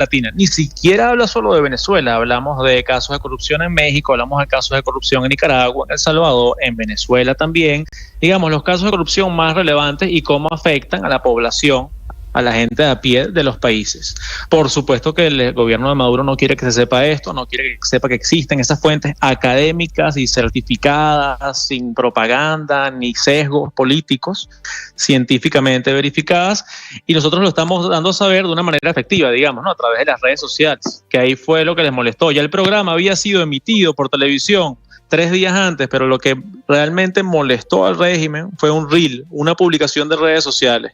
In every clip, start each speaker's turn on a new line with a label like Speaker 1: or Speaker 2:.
Speaker 1: Latina. Ni siquiera habla solo de Venezuela, hablamos de casos de corrupción en México, hablamos de casos de corrupción en Nicaragua, en El Salvador, en Venezuela también. Digamos, los casos de corrupción más relevantes y cómo afectan a la población, a la gente de a pie de los países. Por supuesto que el gobierno de Maduro no quiere que se sepa esto, no quiere que sepa que existen esas fuentes académicas y certificadas, sin propaganda ni sesgos políticos, científicamente verificadas, y nosotros lo estamos dando a saber de una manera efectiva, digamos, ¿no? A través de las redes sociales, que ahí fue lo que les molestó. Ya el programa había sido emitido por televisión 3 días antes, pero lo que realmente molestó al régimen fue un reel, una publicación de redes sociales.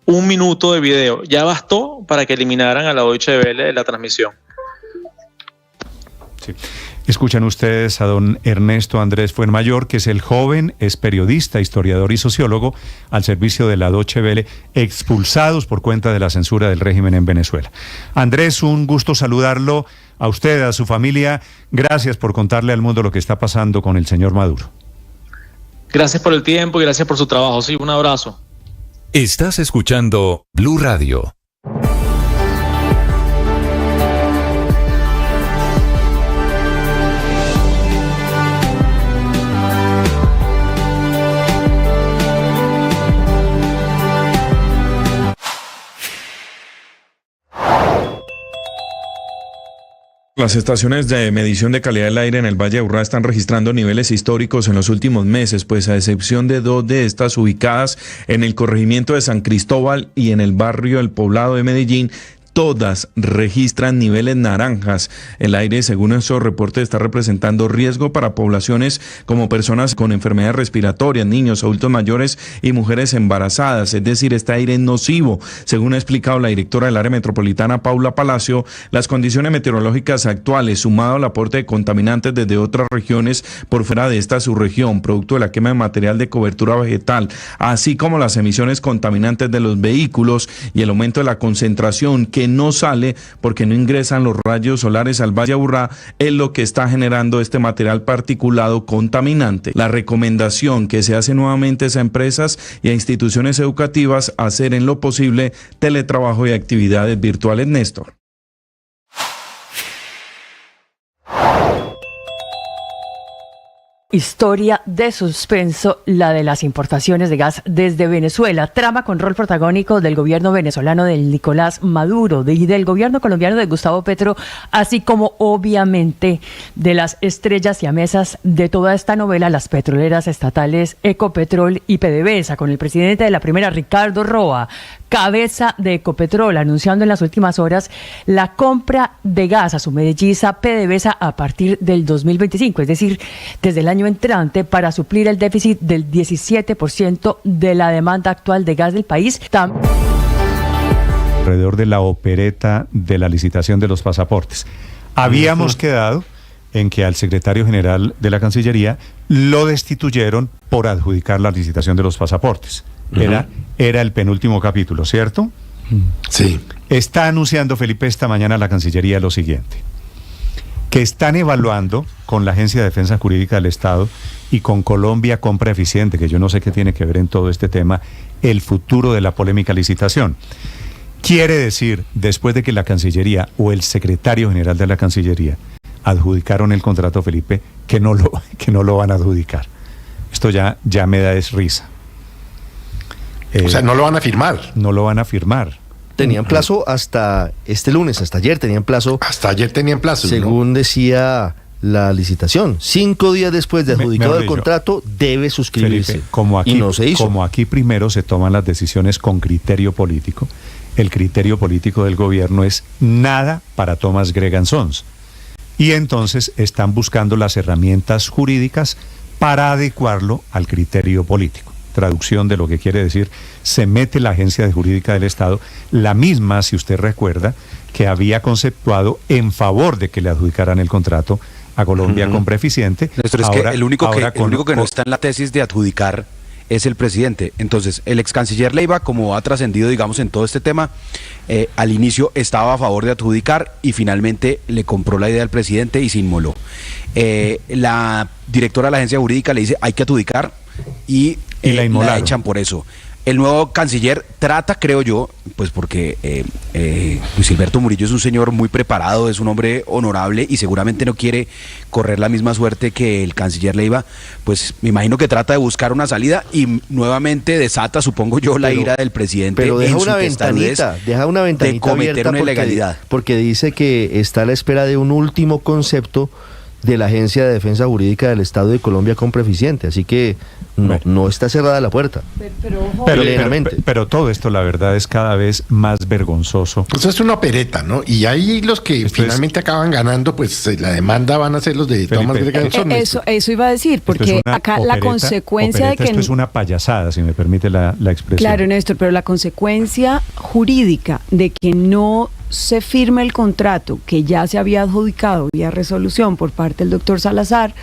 Speaker 1: 1 minuto de video, ya bastó para que eliminaran a la Deutsche Welle de la transmisión.
Speaker 2: Sí. Escuchan ustedes a don Ernesto Andrés Fuenmayor, que es el joven, es periodista, historiador y sociólogo al servicio de la Deutsche Welle, expulsados por cuenta de la censura del régimen en Venezuela. Andrés, un gusto saludarlo a usted, a su familia. Gracias por contarle al mundo lo que está pasando con el señor Maduro.
Speaker 1: Gracias por el tiempo y gracias por su trabajo. Sí, un abrazo.
Speaker 3: Estás escuchando Blue Radio.
Speaker 4: Las estaciones de medición de calidad del aire en el Valle de Aburrá están registrando niveles históricos en los últimos meses, pues a excepción de 2 de estas ubicadas en el corregimiento de San Cristóbal y en el barrio El Poblado de Medellín, todas registran niveles naranjas. El aire, según esos reportes, está representando riesgo para poblaciones como personas con enfermedades respiratorias, niños, adultos mayores y mujeres embarazadas. Es decir, este aire es nocivo. Según ha explicado la directora del área metropolitana, Paula Palacio, las condiciones meteorológicas actuales, sumado al aporte de contaminantes desde otras regiones por fuera de esta subregión, producto de la quema de material de cobertura vegetal, así como las emisiones contaminantes de los vehículos y el aumento de la concentración que no sale porque no ingresan los rayos solares al Valle de Aburrá, es lo que está generando este material particulado contaminante. La recomendación que se hace nuevamente es a empresas y a instituciones educativas hacer en lo posible teletrabajo y actividades virtuales. Néstor.
Speaker 5: Historia de suspenso, la de las importaciones de gas desde Venezuela. Trama con rol protagónico del gobierno venezolano de Nicolás Maduro y del gobierno colombiano de Gustavo Petro, así como obviamente de las estrellas siamesas de toda esta novela, las petroleras estatales Ecopetrol y PDVSA, con el presidente de la primera, Ricardo Roa, cabeza de Ecopetrol, anunciando en las últimas horas la compra de gas a su melliza PDVSA a partir del 2025, es decir, desde el año entrante, para suplir el déficit del 17% de la demanda actual de gas del país.
Speaker 2: Alrededor de la opereta de la licitación de los pasaportes. Habíamos quedado en que al secretario general de la Cancillería lo destituyeron por adjudicar la licitación de los pasaportes. Era el penúltimo capítulo, ¿cierto?
Speaker 6: Sí.
Speaker 2: Está anunciando, Felipe, esta mañana la Cancillería lo siguiente: que están evaluando con la Agencia de Defensa Jurídica del Estado y con Colombia Compra Eficiente, que yo no sé qué tiene que ver en todo este tema, el futuro de la polémica licitación. Quiere decir, después de que la Cancillería o el secretario general de la Cancillería adjudicaron el contrato, Felipe, que no lo van a adjudicar. Esto ya me da risa.
Speaker 6: O sea, no lo van a firmar.
Speaker 2: No lo van a firmar.
Speaker 7: Tenían plazo hasta este lunes, hasta ayer tenían plazo.
Speaker 6: Hasta ayer tenían plazo.
Speaker 7: Según decía la licitación, 5 días después de adjudicado el contrato, debe suscribirse.
Speaker 2: Felipe, como aquí,
Speaker 7: y no se hizo.
Speaker 2: Como aquí primero se toman las decisiones con criterio político, el criterio político del gobierno es nada para Thomas Gregan Sons. Y entonces están buscando las herramientas jurídicas para adecuarlo al criterio político. Traducción de lo que quiere decir, se mete la Agencia Jurídica del Estado, la misma, si usted recuerda, que había conceptuado en favor de que le adjudicaran el contrato a Colombia Compra Eficiente.
Speaker 8: Néstor, es que el único que no está en la tesis de adjudicar es el presidente. Entonces, el ex canciller Leiva, como ha trascendido, digamos, en todo este tema, al inicio estaba a favor de adjudicar y finalmente le compró la idea al presidente y se inmoló. La directora de la agencia jurídica le dice, hay que adjudicar y la echan por eso. El nuevo canciller trata, creo yo, pues porque Luis Gilberto Murillo es un señor muy preparado, es un hombre honorable y seguramente no quiere correr la misma suerte que el canciller Leiva, pues me imagino que trata de buscar una salida y nuevamente desata, supongo yo, la ira del presidente.
Speaker 7: Pero deja
Speaker 8: en
Speaker 7: una
Speaker 8: su
Speaker 7: ventanita
Speaker 8: de cometer
Speaker 7: abierta
Speaker 8: una ilegalidad.
Speaker 7: porque dice que está a la espera de un último concepto de la Agencia de Defensa Jurídica del Estado de Colombia con Preeficiente, así que no está cerrada la puerta.
Speaker 2: Pero todo esto, la verdad, es cada vez más vergonzoso.
Speaker 6: Pues es una opereta, ¿no? Y ahí los que finalmente acaban ganando, pues la demanda van a ser los de Thomas Greganson.
Speaker 5: Eso iba a decir, porque acá la consecuencia de que...
Speaker 2: Esto es una payasada, si me permite la expresión.
Speaker 5: Claro, Néstor, pero la consecuencia jurídica de que no se firme el contrato que ya se había adjudicado vía resolución por parte del doctor Salazar,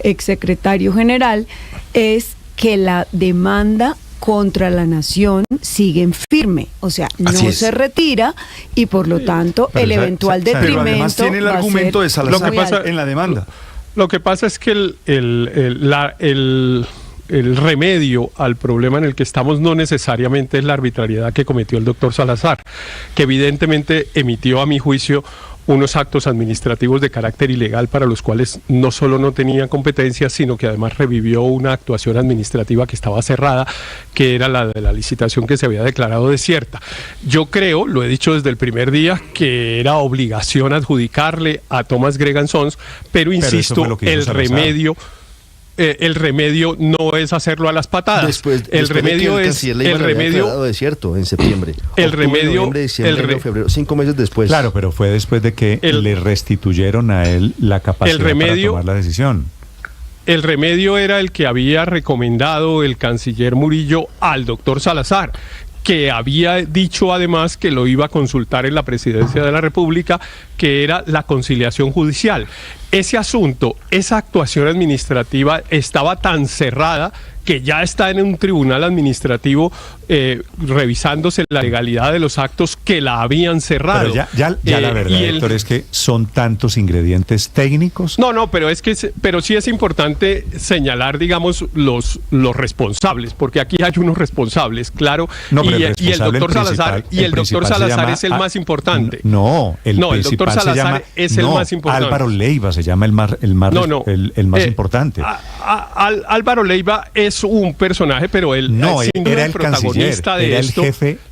Speaker 5: exsecretario general, es que la demanda contra la nación sigue en firme, o sea, no se retira y por lo tanto el eventual detrimento
Speaker 9: pero además tiene el argumento de Salazar en la demanda. Lo que pasa es que el remedio al problema en el que estamos no necesariamente es la arbitrariedad que cometió el doctor Salazar, que evidentemente emitió, a mi juicio, unos actos administrativos de carácter ilegal para los cuales no solo no tenía competencia, sino que además revivió una actuación administrativa que estaba cerrada, que era la de la licitación que se había declarado desierta. Yo creo, lo he dicho desde el primer día, que era obligación adjudicarle a Thomas Greganson, pero insisto, el remedio no es hacerlo a las patadas.
Speaker 7: Después el remedio es el remedio desierto en septiembre.
Speaker 9: El remedio,
Speaker 7: noviembre, diciembre, febrero, 5 meses después.
Speaker 2: Claro, pero fue después de que le restituyeron a él la capacidad para tomar la decisión.
Speaker 9: El remedio era el que había recomendado el canciller Murillo al doctor Salazar, que había dicho además que lo iba a consultar en la Presidencia de la República, que era la conciliación judicial. Ese asunto, esa actuación administrativa estaba tan cerrada que ya está en un tribunal administrativo revisándose la legalidad de los actos que la habían cerrado.
Speaker 2: Pero ya la verdad, Héctor, es que son tantos ingredientes técnicos.
Speaker 9: No, pero sí es importante señalar, digamos, los responsables, porque aquí hay unos responsables, claro, y el doctor Salazar, el es el más importante.
Speaker 2: El doctor Salazar es el más importante. Álvaro Leiva se llama el más importante.
Speaker 9: Álvaro Leiva es un personaje, pero él sin duda
Speaker 2: era el protagonista de esto.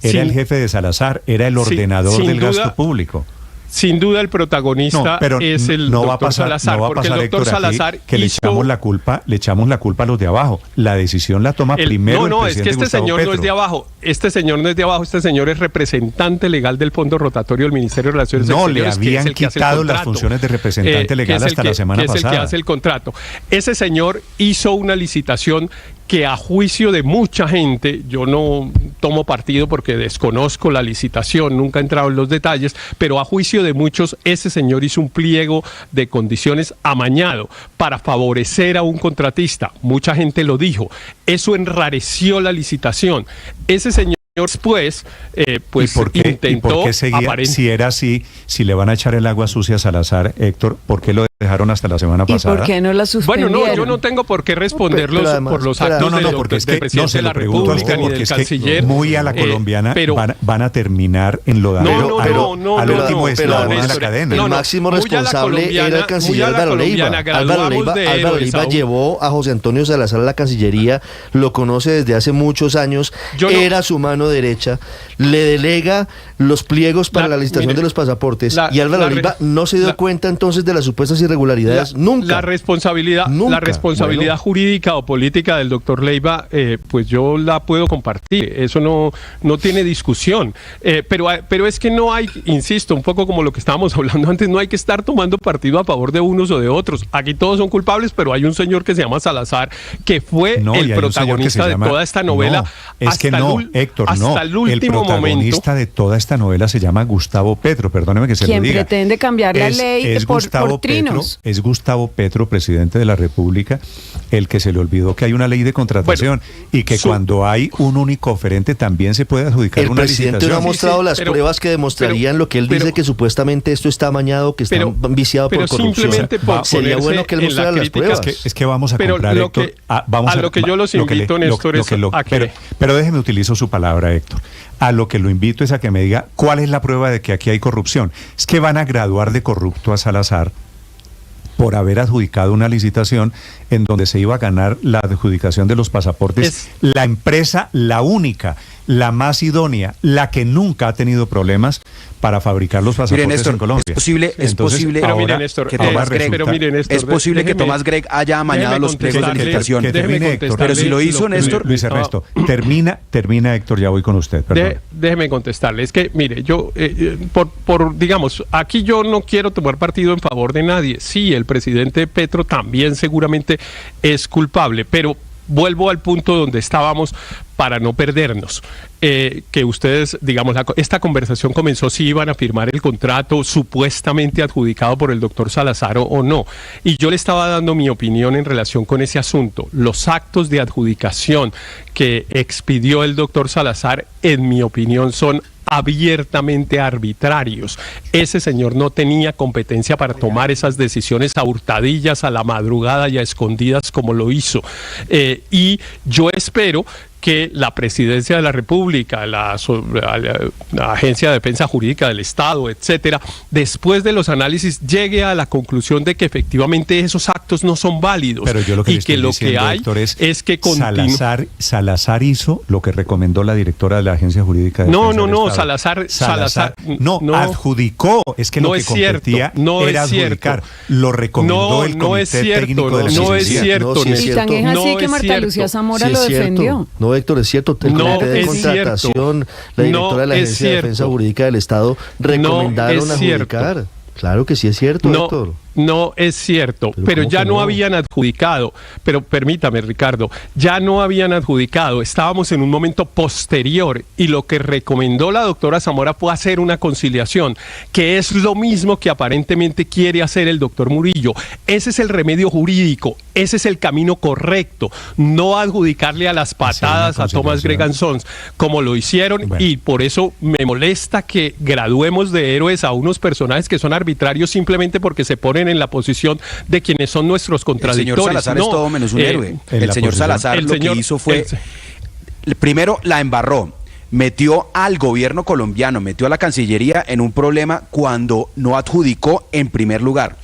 Speaker 2: Era el jefe de Salazar, era el ordenador del gasto público.
Speaker 9: Sin duda el protagonista es el doctor Salazar, porque el doctor Salazar
Speaker 2: que le echamos la culpa a los de abajo. La decisión la toma primero el presidente
Speaker 9: es que este
Speaker 2: Gustavo
Speaker 9: señor
Speaker 2: Petro.
Speaker 9: no es de abajo. Este señor no es de abajo, este señor es representante legal del Fondo Rotatorio del Ministerio de Relaciones Exteriores.
Speaker 2: No, le habían quitado las funciones de representante legal hasta la semana pasada.
Speaker 9: Es el que hace el contrato. Ese señor hizo una licitación que a juicio de mucha gente, yo no tomo partido porque desconozco la licitación, nunca he entrado en los detalles, pero a juicio de muchos, ese señor hizo un pliego de condiciones amañado para favorecer a un contratista. Mucha gente lo dijo. Eso enrareció la licitación. Ese señor después, intentó...
Speaker 2: ¿Y por qué seguía? Si era así, si le van a echar el agua sucia a Salazar, Héctor, ¿por qué lo dejaron hasta la semana pasada?
Speaker 5: ¿Y por qué no la suspendieron?
Speaker 9: Bueno, yo no tengo por qué responderlos por los actos del presidente de la República ni del canciller.
Speaker 2: Muy a la colombiana van a terminar en lo al último eslabón de la cadena.
Speaker 7: El máximo responsable era el canciller Álvaro Leiva. Álvaro Leiva llevó a José Antonio Salazar a la Cancillería, lo conoce desde hace muchos años, era su mano derecha, le delega los pliegos para la licitación de los pasaportes y Álvaro Leiva no se dio cuenta entonces de las supuestas irregularidades. Nunca.
Speaker 9: La responsabilidad jurídica o política del doctor Leiva, pues yo la puedo compartir. Eso no tiene discusión. Pero es que no hay, insisto, un poco como lo que estábamos hablando antes, no hay que estar tomando partido a favor de unos o de otros. Aquí todos son culpables, pero hay un señor que se llama Salazar, que fue el protagonista de toda esta novela.
Speaker 2: Héctor, hasta el último momento. El protagonista de toda esta novela se llama Gustavo Petro, perdóneme que se lo diga.
Speaker 5: Quien pretende cambiar la ley por trinos.
Speaker 2: Es Gustavo Petro, presidente de la República, el que se le olvidó que hay una ley de contratación y que cuando hay un único oferente también se puede adjudicar una licitación.
Speaker 7: El presidente no ha mostrado las pruebas que demostrarían lo que él dice, que supuestamente esto está amañado, que está viciado por corrupción. Sería bueno que él mostrara las pruebas.
Speaker 2: Es que vamos a comprar, Héctor.
Speaker 9: Lo que yo los invito, Néstor, es a que...
Speaker 2: Pero déjeme utilizo su palabra, Héctor. A lo que lo invito es a que me diga cuál es la prueba de que aquí hay corrupción. Es que van a graduar de corrupto a Salazar por haber adjudicado una licitación en donde se iba a ganar la adjudicación de los pasaportes. La empresa, la única, la más idónea, la que nunca ha tenido problemas para fabricar los pasaportes, Néstor, en Colombia.
Speaker 8: Es posible que Tomás Gregg haya amañado los pliegos de licitación. Pero si lo hizo, Néstor...
Speaker 2: Luis Ernesto, termina, Héctor, ya voy con usted.
Speaker 9: Déjeme contestarle. Es que, mire, yo, digamos, aquí yo no quiero tomar partido en favor de nadie. Sí, el presidente Petro también seguramente es culpable, pero vuelvo al punto donde estábamos para no perdernos. Que ustedes, digamos, esta conversación comenzó si iban a firmar el contrato supuestamente adjudicado por el doctor Salazar o no. Y yo le estaba dando mi opinión en relación con ese asunto. Los actos de adjudicación que expidió el doctor Salazar, en mi opinión, son abiertamente arbitrarios. Ese señor no tenía competencia para tomar esas decisiones a hurtadillas, a la madrugada y a escondidas como lo hizo. Y yo espero que la Presidencia de la República, la Agencia de Defensa Jurídica del Estado, etcétera, después de los análisis llegue a la conclusión de que efectivamente esos actos no son válidos.
Speaker 2: Pero yo lo que hay, Héctor, es que Salazar hizo lo que recomendó la directora de la Agencia Jurídica de Defensa del Estado. Salazar no adjudicó, es que lo que competía era adjudicar. Lo recomendó el Comité Técnico de la
Speaker 5: No es cierto. Y tan es así que Marta Lucía Zamora lo defendió.
Speaker 7: No, Héctor, es cierto. El Comité de Contratación, la directora de la Agencia de Defensa Jurídica del Estado recomendaron adjudicar. Claro que sí es cierto, Héctor.
Speaker 9: No es cierto, pero ya no habían adjudicado. Pero permítame, Ricardo, ya no habían adjudicado. Estábamos en un momento posterior y lo que recomendó la doctora Zamora fue hacer una conciliación, que es lo mismo que aparentemente quiere hacer el doctor Murillo. Ese es el remedio jurídico, ese es el camino correcto. No adjudicarle a las patadas a Thomas Gregg & Sons como lo hicieron, y por eso me molesta que graduemos de héroes a unos personajes que son arbitrarios simplemente porque se ponen en la posición de quienes son nuestros contradictores.
Speaker 8: El señor Salazar es todo menos un héroe. El señor Salazar lo que hizo fue, primero la embarró, metió al gobierno colombiano, metió a la Cancillería en un problema cuando no adjudicó en primer lugar.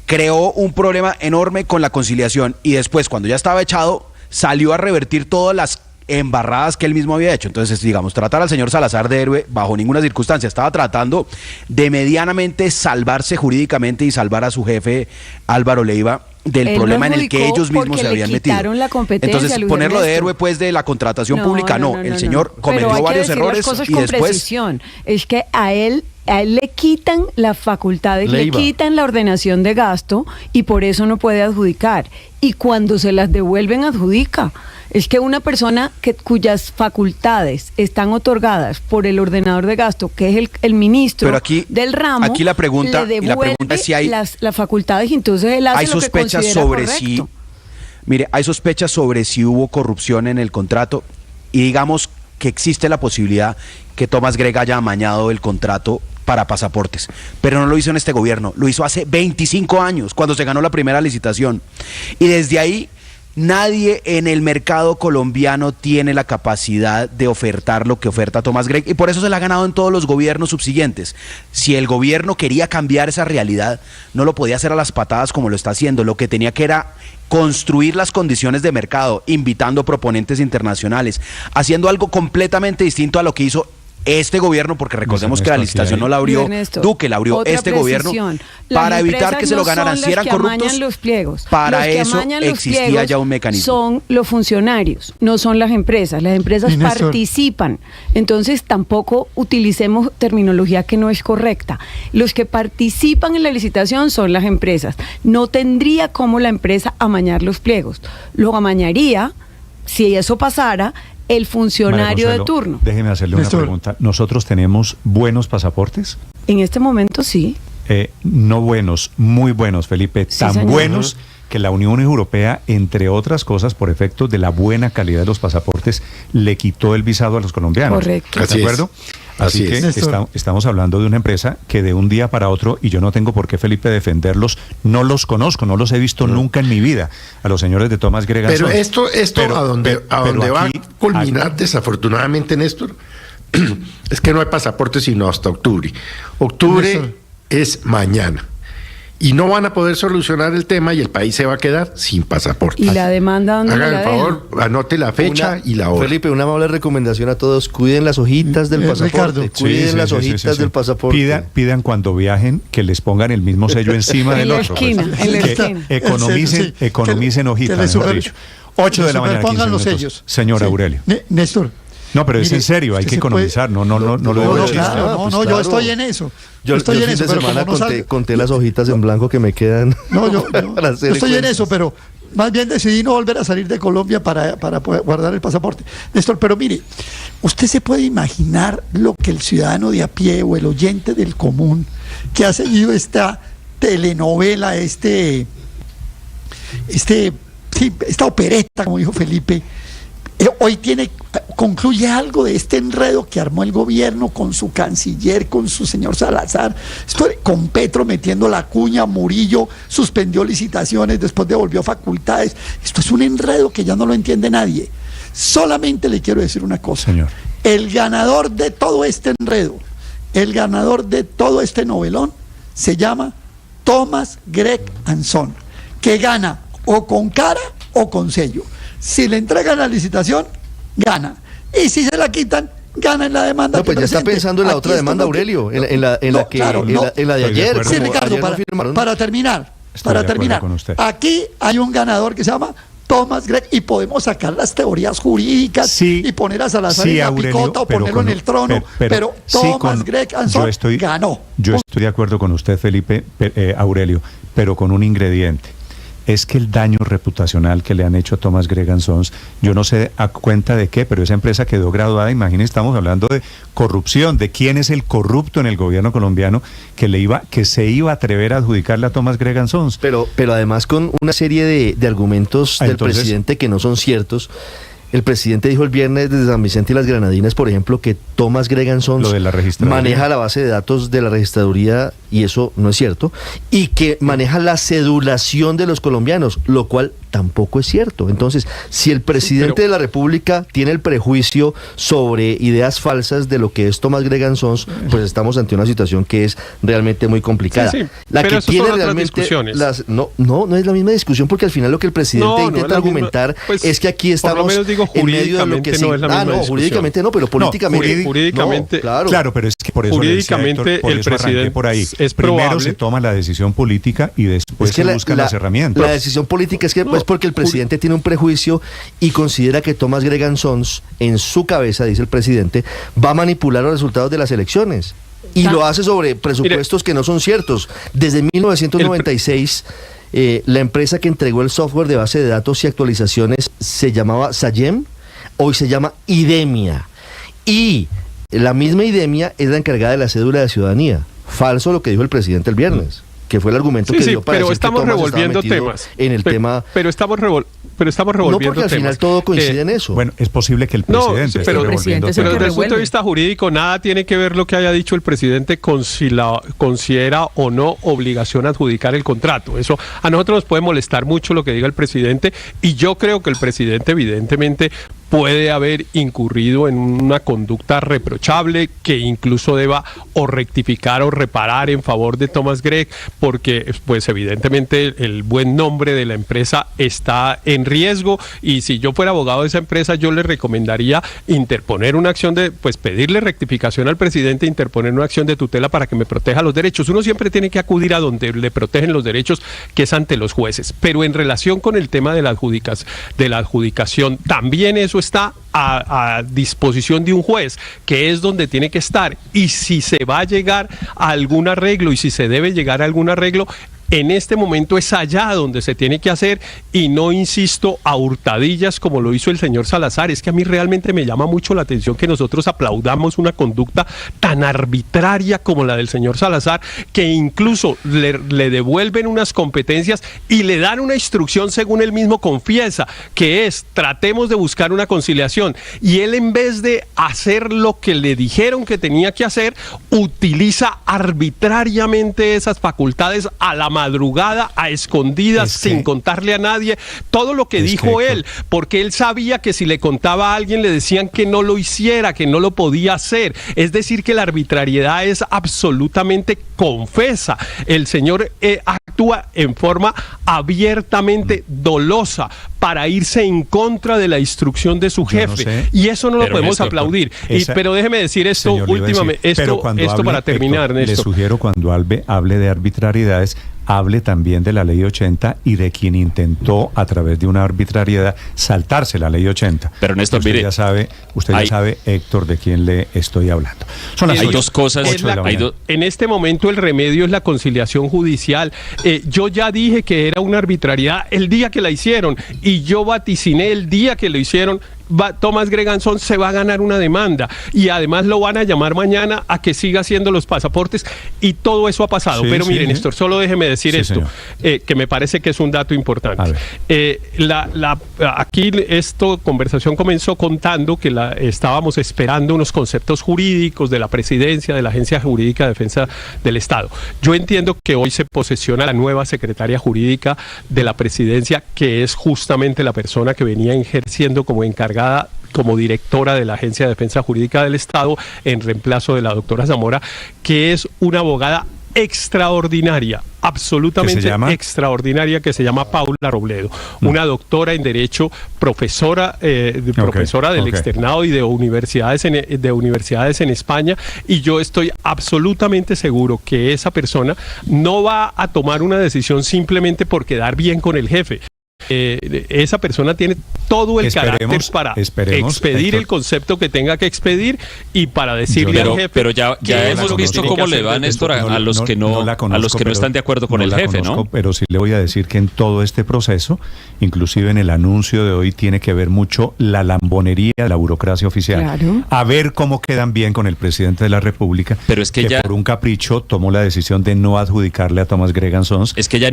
Speaker 8: Creó un problema enorme con la conciliación y después, cuando ya estaba echado, salió a revertir todas las embarradas que él mismo había hecho. Entonces, digamos, tratar al señor Salazar de héroe bajo ninguna circunstancia. Estaba tratando de medianamente salvarse jurídicamente y salvar a su jefe Álvaro Leiva del problema en el que ellos mismos se habían metido. Entonces, ponerlo de héroe pues de la contratación pública, no. El señor cometió varios errores y después...
Speaker 5: Precisión. Es que a él le quitan las facultades, Leiva, le quitan la ordenación de gasto y por eso no puede adjudicar. Y cuando se las devuelven, adjudica. Es que una persona cuyas facultades están otorgadas por el ordenador de gasto, que es el ministro del ramo,
Speaker 8: aquí la pregunta, le devuelve es si hay
Speaker 5: las facultades, y entonces él hace lo que considera correcto.
Speaker 8: Hay sospechas sobre si hubo corrupción en el contrato, y digamos que existe la posibilidad que Thomas Gregg haya amañado el contrato para pasaportes, pero no lo hizo en este gobierno, lo hizo hace 25 años, cuando se ganó la primera licitación, y desde ahí nadie en el mercado colombiano tiene la capacidad de ofertar lo que oferta Thomas Gregg, y por eso se la ha ganado en todos los gobiernos subsiguientes. Si el gobierno quería cambiar esa realidad, no lo podía hacer a las patadas como lo está haciendo. Lo que tenía que era construir las condiciones de mercado, invitando proponentes internacionales, haciendo algo completamente distinto a lo que hizo este gobierno, porque recordemos que la licitación no la abrió Duque, la abrió este gobierno para evitar que se lo ganaran. Si eran corruptos, para eso existía ya un mecanismo.
Speaker 5: Son los funcionarios, no son las empresas. Las empresas participan. Entonces tampoco utilicemos terminología que no es correcta. Los que participan en la licitación son las empresas. No tendría cómo la empresa amañar los pliegos. Lo amañaría, si eso pasara,
Speaker 10: el funcionario de turno.
Speaker 2: Déjeme hacerle una pregunta. ¿Nosotros tenemos buenos pasaportes?
Speaker 10: En este momento sí.
Speaker 2: No buenos, muy buenos, Felipe.
Speaker 10: Sí,
Speaker 2: tan
Speaker 10: señor.
Speaker 2: buenos que la Unión Europea, entre otras cosas, por efecto de la buena calidad de los pasaportes, le quitó el visado a los colombianos.
Speaker 10: Correcto.
Speaker 2: ¿De acuerdo? Así que estamos hablando de una empresa que de un día para otro, y yo no tengo por qué, Felipe, defenderlos, no los conozco, no los he visto nunca en mi vida, a los señores de Thomas Greganson.
Speaker 6: Pero esto a donde va a culminar, desafortunadamente, Néstor, es que no hay pasaporte sino hasta octubre. Octubre es mañana. Y no van a poder solucionar el tema y el país se va a quedar sin pasaporte.
Speaker 10: ¿Y la demanda dónde
Speaker 6: Haga
Speaker 10: la
Speaker 6: el favor, anote la fecha y la hora.
Speaker 7: Felipe, una amable recomendación a todos: cuiden las hojitas del pasaporte.
Speaker 2: Ricardo.
Speaker 7: Cuiden las hojitas del pasaporte.
Speaker 2: Pidan cuando viajen que les pongan el mismo sello encima del otro.
Speaker 10: En la esquina.
Speaker 2: Economicen hojitas. 8 de la mañana.
Speaker 11: Pongan los sellos.
Speaker 2: Señor Aurelio.
Speaker 11: Néstor.
Speaker 2: No, pero es en serio, hay que economizar, no lo digo de chiste.
Speaker 11: No, yo estoy en eso.
Speaker 7: Yo estoy en eso, pero semana conté las hojitas en blanco que me quedan.
Speaker 11: No, yo estoy en eso, pero más bien decidí no volver a salir de Colombia para poder guardar el pasaporte. Néstor, pero mire, usted se puede imaginar lo que el ciudadano de a pie o el oyente del común que ha seguido esta telenovela, esta opereta, como dijo Felipe, hoy concluye algo de este enredo que armó el gobierno con su canciller, con su señor Salazar, con Petro metiendo la cuña, Murillo suspendió licitaciones, después devolvió facultades. Esto es un enredo que ya no lo entiende nadie. Solamente le quiero decir una cosa.
Speaker 2: Señor.
Speaker 11: El ganador de todo este enredo, el ganador de todo este novelón, se llama Thomas Greganson, que gana o con cara o con sello. Si le entregan la licitación, gana. Y si se la quitan, gana en la demanda.
Speaker 7: No, pues ya está pensando en la otra demanda, Aurelio, en la de ayer.
Speaker 11: Sí, Ricardo, para terminar, aquí hay un ganador que se llama Thomas Gregg y podemos sacar las teorías jurídicas y poner a Salazar en la picota o ponerlo en el trono, pero Thomas Greganson ganó.
Speaker 2: Yo estoy de acuerdo con usted, Felipe, Aurelio, pero con un ingrediente. Es que el daño reputacional que le han hecho a Thomas Greganson, yo no sé a cuenta de qué, pero esa empresa quedó graduada. Imagínense, estamos hablando de corrupción, de quién es el corrupto en el gobierno colombiano que se iba a atrever a adjudicarle a Thomas Greganson.
Speaker 7: Pero además con una serie de argumentos del presidente que no son ciertos. El presidente dijo el viernes desde San Vicente y las Granadinas, por ejemplo, que Thomas Greganson maneja la base de datos de la registraduría, y eso no es cierto, y que maneja la cedulación de los colombianos, lo cual tampoco es cierto. Entonces, si el presidente de la República tiene el prejuicio sobre ideas falsas de lo que es Thomas Greganson, pues estamos ante una situación que es realmente muy complicada. La que tiene realmente no es la misma discusión, porque al final lo que el presidente intenta argumentar es que aquí estamos en medio de lo que jurídicamente no, pero políticamente
Speaker 9: jurídicamente
Speaker 2: claro, pero es que por eso
Speaker 9: jurídicamente
Speaker 2: Héctor,
Speaker 9: el presidente
Speaker 2: por ahí.
Speaker 9: Es
Speaker 2: primero
Speaker 9: probable.
Speaker 2: se toma la decisión política y después se buscan las herramientas.
Speaker 7: La decisión política es que es porque el presidente tiene un prejuicio y considera que Thomas Greganson, en su cabeza, dice el presidente, va a manipular los resultados de las elecciones. Y lo hace sobre presupuestos que no son ciertos. Desde 1996, la empresa que entregó el software de base de datos y actualizaciones se llamaba Sayem, hoy se llama Idemia. Y la misma Idemia es la encargada de la cédula de ciudadanía. Falso lo que dijo el presidente el viernes, que fue el argumento que dio para
Speaker 9: pero
Speaker 7: decir
Speaker 9: estamos
Speaker 7: que Thomas
Speaker 9: revolviendo temas
Speaker 7: en el tema.
Speaker 9: Pero estamos revolviendo
Speaker 7: no, porque al final todo coincide en eso.
Speaker 2: Bueno, es posible que el presidente
Speaker 9: pero desde el punto de vista jurídico nada tiene que ver lo que haya dicho el presidente con si la considera o no obligación adjudicar el contrato. Eso a nosotros nos puede molestar mucho lo que diga el presidente, y yo creo que el presidente evidentemente puede haber incurrido en una conducta reprochable que incluso deba o rectificar o reparar en favor de Thomas Gregg, porque pues evidentemente el buen nombre de la empresa está en riesgo, y si yo fuera abogado de esa empresa yo le recomendaría interponer una acción de, pues pedirle rectificación al presidente, interponer una acción de tutela para que me proteja los derechos. Uno siempre tiene que acudir a donde le protegen los derechos, que es ante los jueces, pero en relación con el tema de la adjudicación, también eso está a disposición de un juez, que es donde tiene que estar, y si se va a llegar a algún arreglo y si se debe llegar a algún arreglo, En este momento es allá donde se tiene que hacer y no, insisto, a hurtadillas como lo hizo el señor Salazar. Es que a mí realmente me llama mucho la atención que nosotros aplaudamos una conducta tan arbitraria como la del señor Salazar, que incluso le devuelven unas competencias y le dan una instrucción, según él mismo confiesa, que es: tratemos de buscar una conciliación. Y él, en vez de hacer lo que le dijeron que tenía que hacer, utiliza arbitrariamente esas facultades a la madrugada, a escondidas, sin contarle a nadie todo lo que dijo él, porque él sabía que si le contaba a alguien le decían que no lo hiciera, que no lo podía hacer. Es decir, que la arbitrariedad es absolutamente confesa. El señor actúa en forma abiertamente dolosa para irse en contra de la instrucción de su jefe, y eso no lo podemos aplaudir. Pero déjeme decir esto últimamente, esto para terminar,
Speaker 2: Héctor,
Speaker 9: Néstor.
Speaker 2: le sugiero, cuando hable de arbitrariedades, hable también de la ley 80 y de quien intentó, a través de una arbitrariedad, saltarse la ley 80.
Speaker 12: Pero Néstor,
Speaker 2: usted ya sabe, Héctor, de quién le estoy hablando. Son las
Speaker 12: hay dos cosas.
Speaker 9: En este momento el remedio es la conciliación judicial. Yo ya dije que era una arbitrariedad el día que la hicieron, y yo vaticiné el día que lo hicieron. Thomas Greganson se va a ganar una demanda, y además lo van a llamar mañana a que siga haciendo los pasaportes, y todo eso ha pasado. Pero miren, Néstor, solo déjeme decir esto, que me parece que es un dato importante. Aquí esta conversación comenzó contando que estábamos esperando unos conceptos jurídicos de la presidencia, de la Agencia Jurídica de Defensa del Estado. Yo entiendo que hoy se posesiona la nueva secretaria jurídica de la presidencia, que es justamente la persona que venía ejerciendo como encargada, como directora de la Agencia de Defensa Jurídica del Estado, en reemplazo de la doctora Zamora, que es una abogada extraordinaria, absolutamente extraordinaria, que se llama Paula Robledo, una doctora en Derecho, profesora del externado y de universidades en España, y yo estoy absolutamente seguro que esa persona no va a tomar una decisión simplemente por quedar bien con el jefe. Esa persona tiene todo el carácter para expedir, Héctor, el concepto que tenga que expedir, y para decirle al jefe.
Speaker 12: Pero ya hemos visto cómo le va, Néstor, a los que no están de acuerdo con el jefe, ¿no?
Speaker 2: Pero sí le voy a decir que en todo este proceso, inclusive en el anuncio de hoy, tiene que ver mucho la lambonería de la burocracia oficial.
Speaker 10: Claro.
Speaker 2: A ver cómo quedan bien con el presidente de la República,
Speaker 12: pero es que ya,
Speaker 2: por un capricho, tomó la decisión de no adjudicarle a Thomas Greganson.
Speaker 12: Es que ya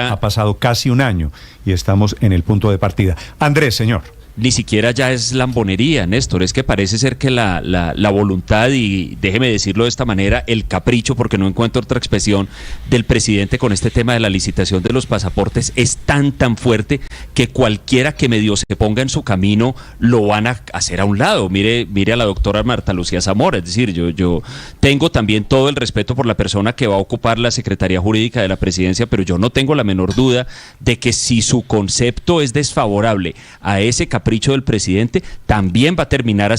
Speaker 2: ha pasado casi un año y estamos en el punto de partida. Andrés, señor.
Speaker 12: Ni siquiera ya es lambonería, Néstor, es que parece ser que la voluntad, y déjeme decirlo de esta manera, el capricho, porque no encuentro otra expresión, del presidente con este tema de la licitación de los pasaportes es tan fuerte que cualquiera que medio se ponga en su camino lo van a hacer a un lado. Mire a la doctora Marta Lucía Zamora, es decir, yo tengo también todo el respeto por la persona que va a ocupar la Secretaría Jurídica de la Presidencia, pero yo no tengo la menor duda de que si su concepto es desfavorable a ese capricho del presidente, también va a terminar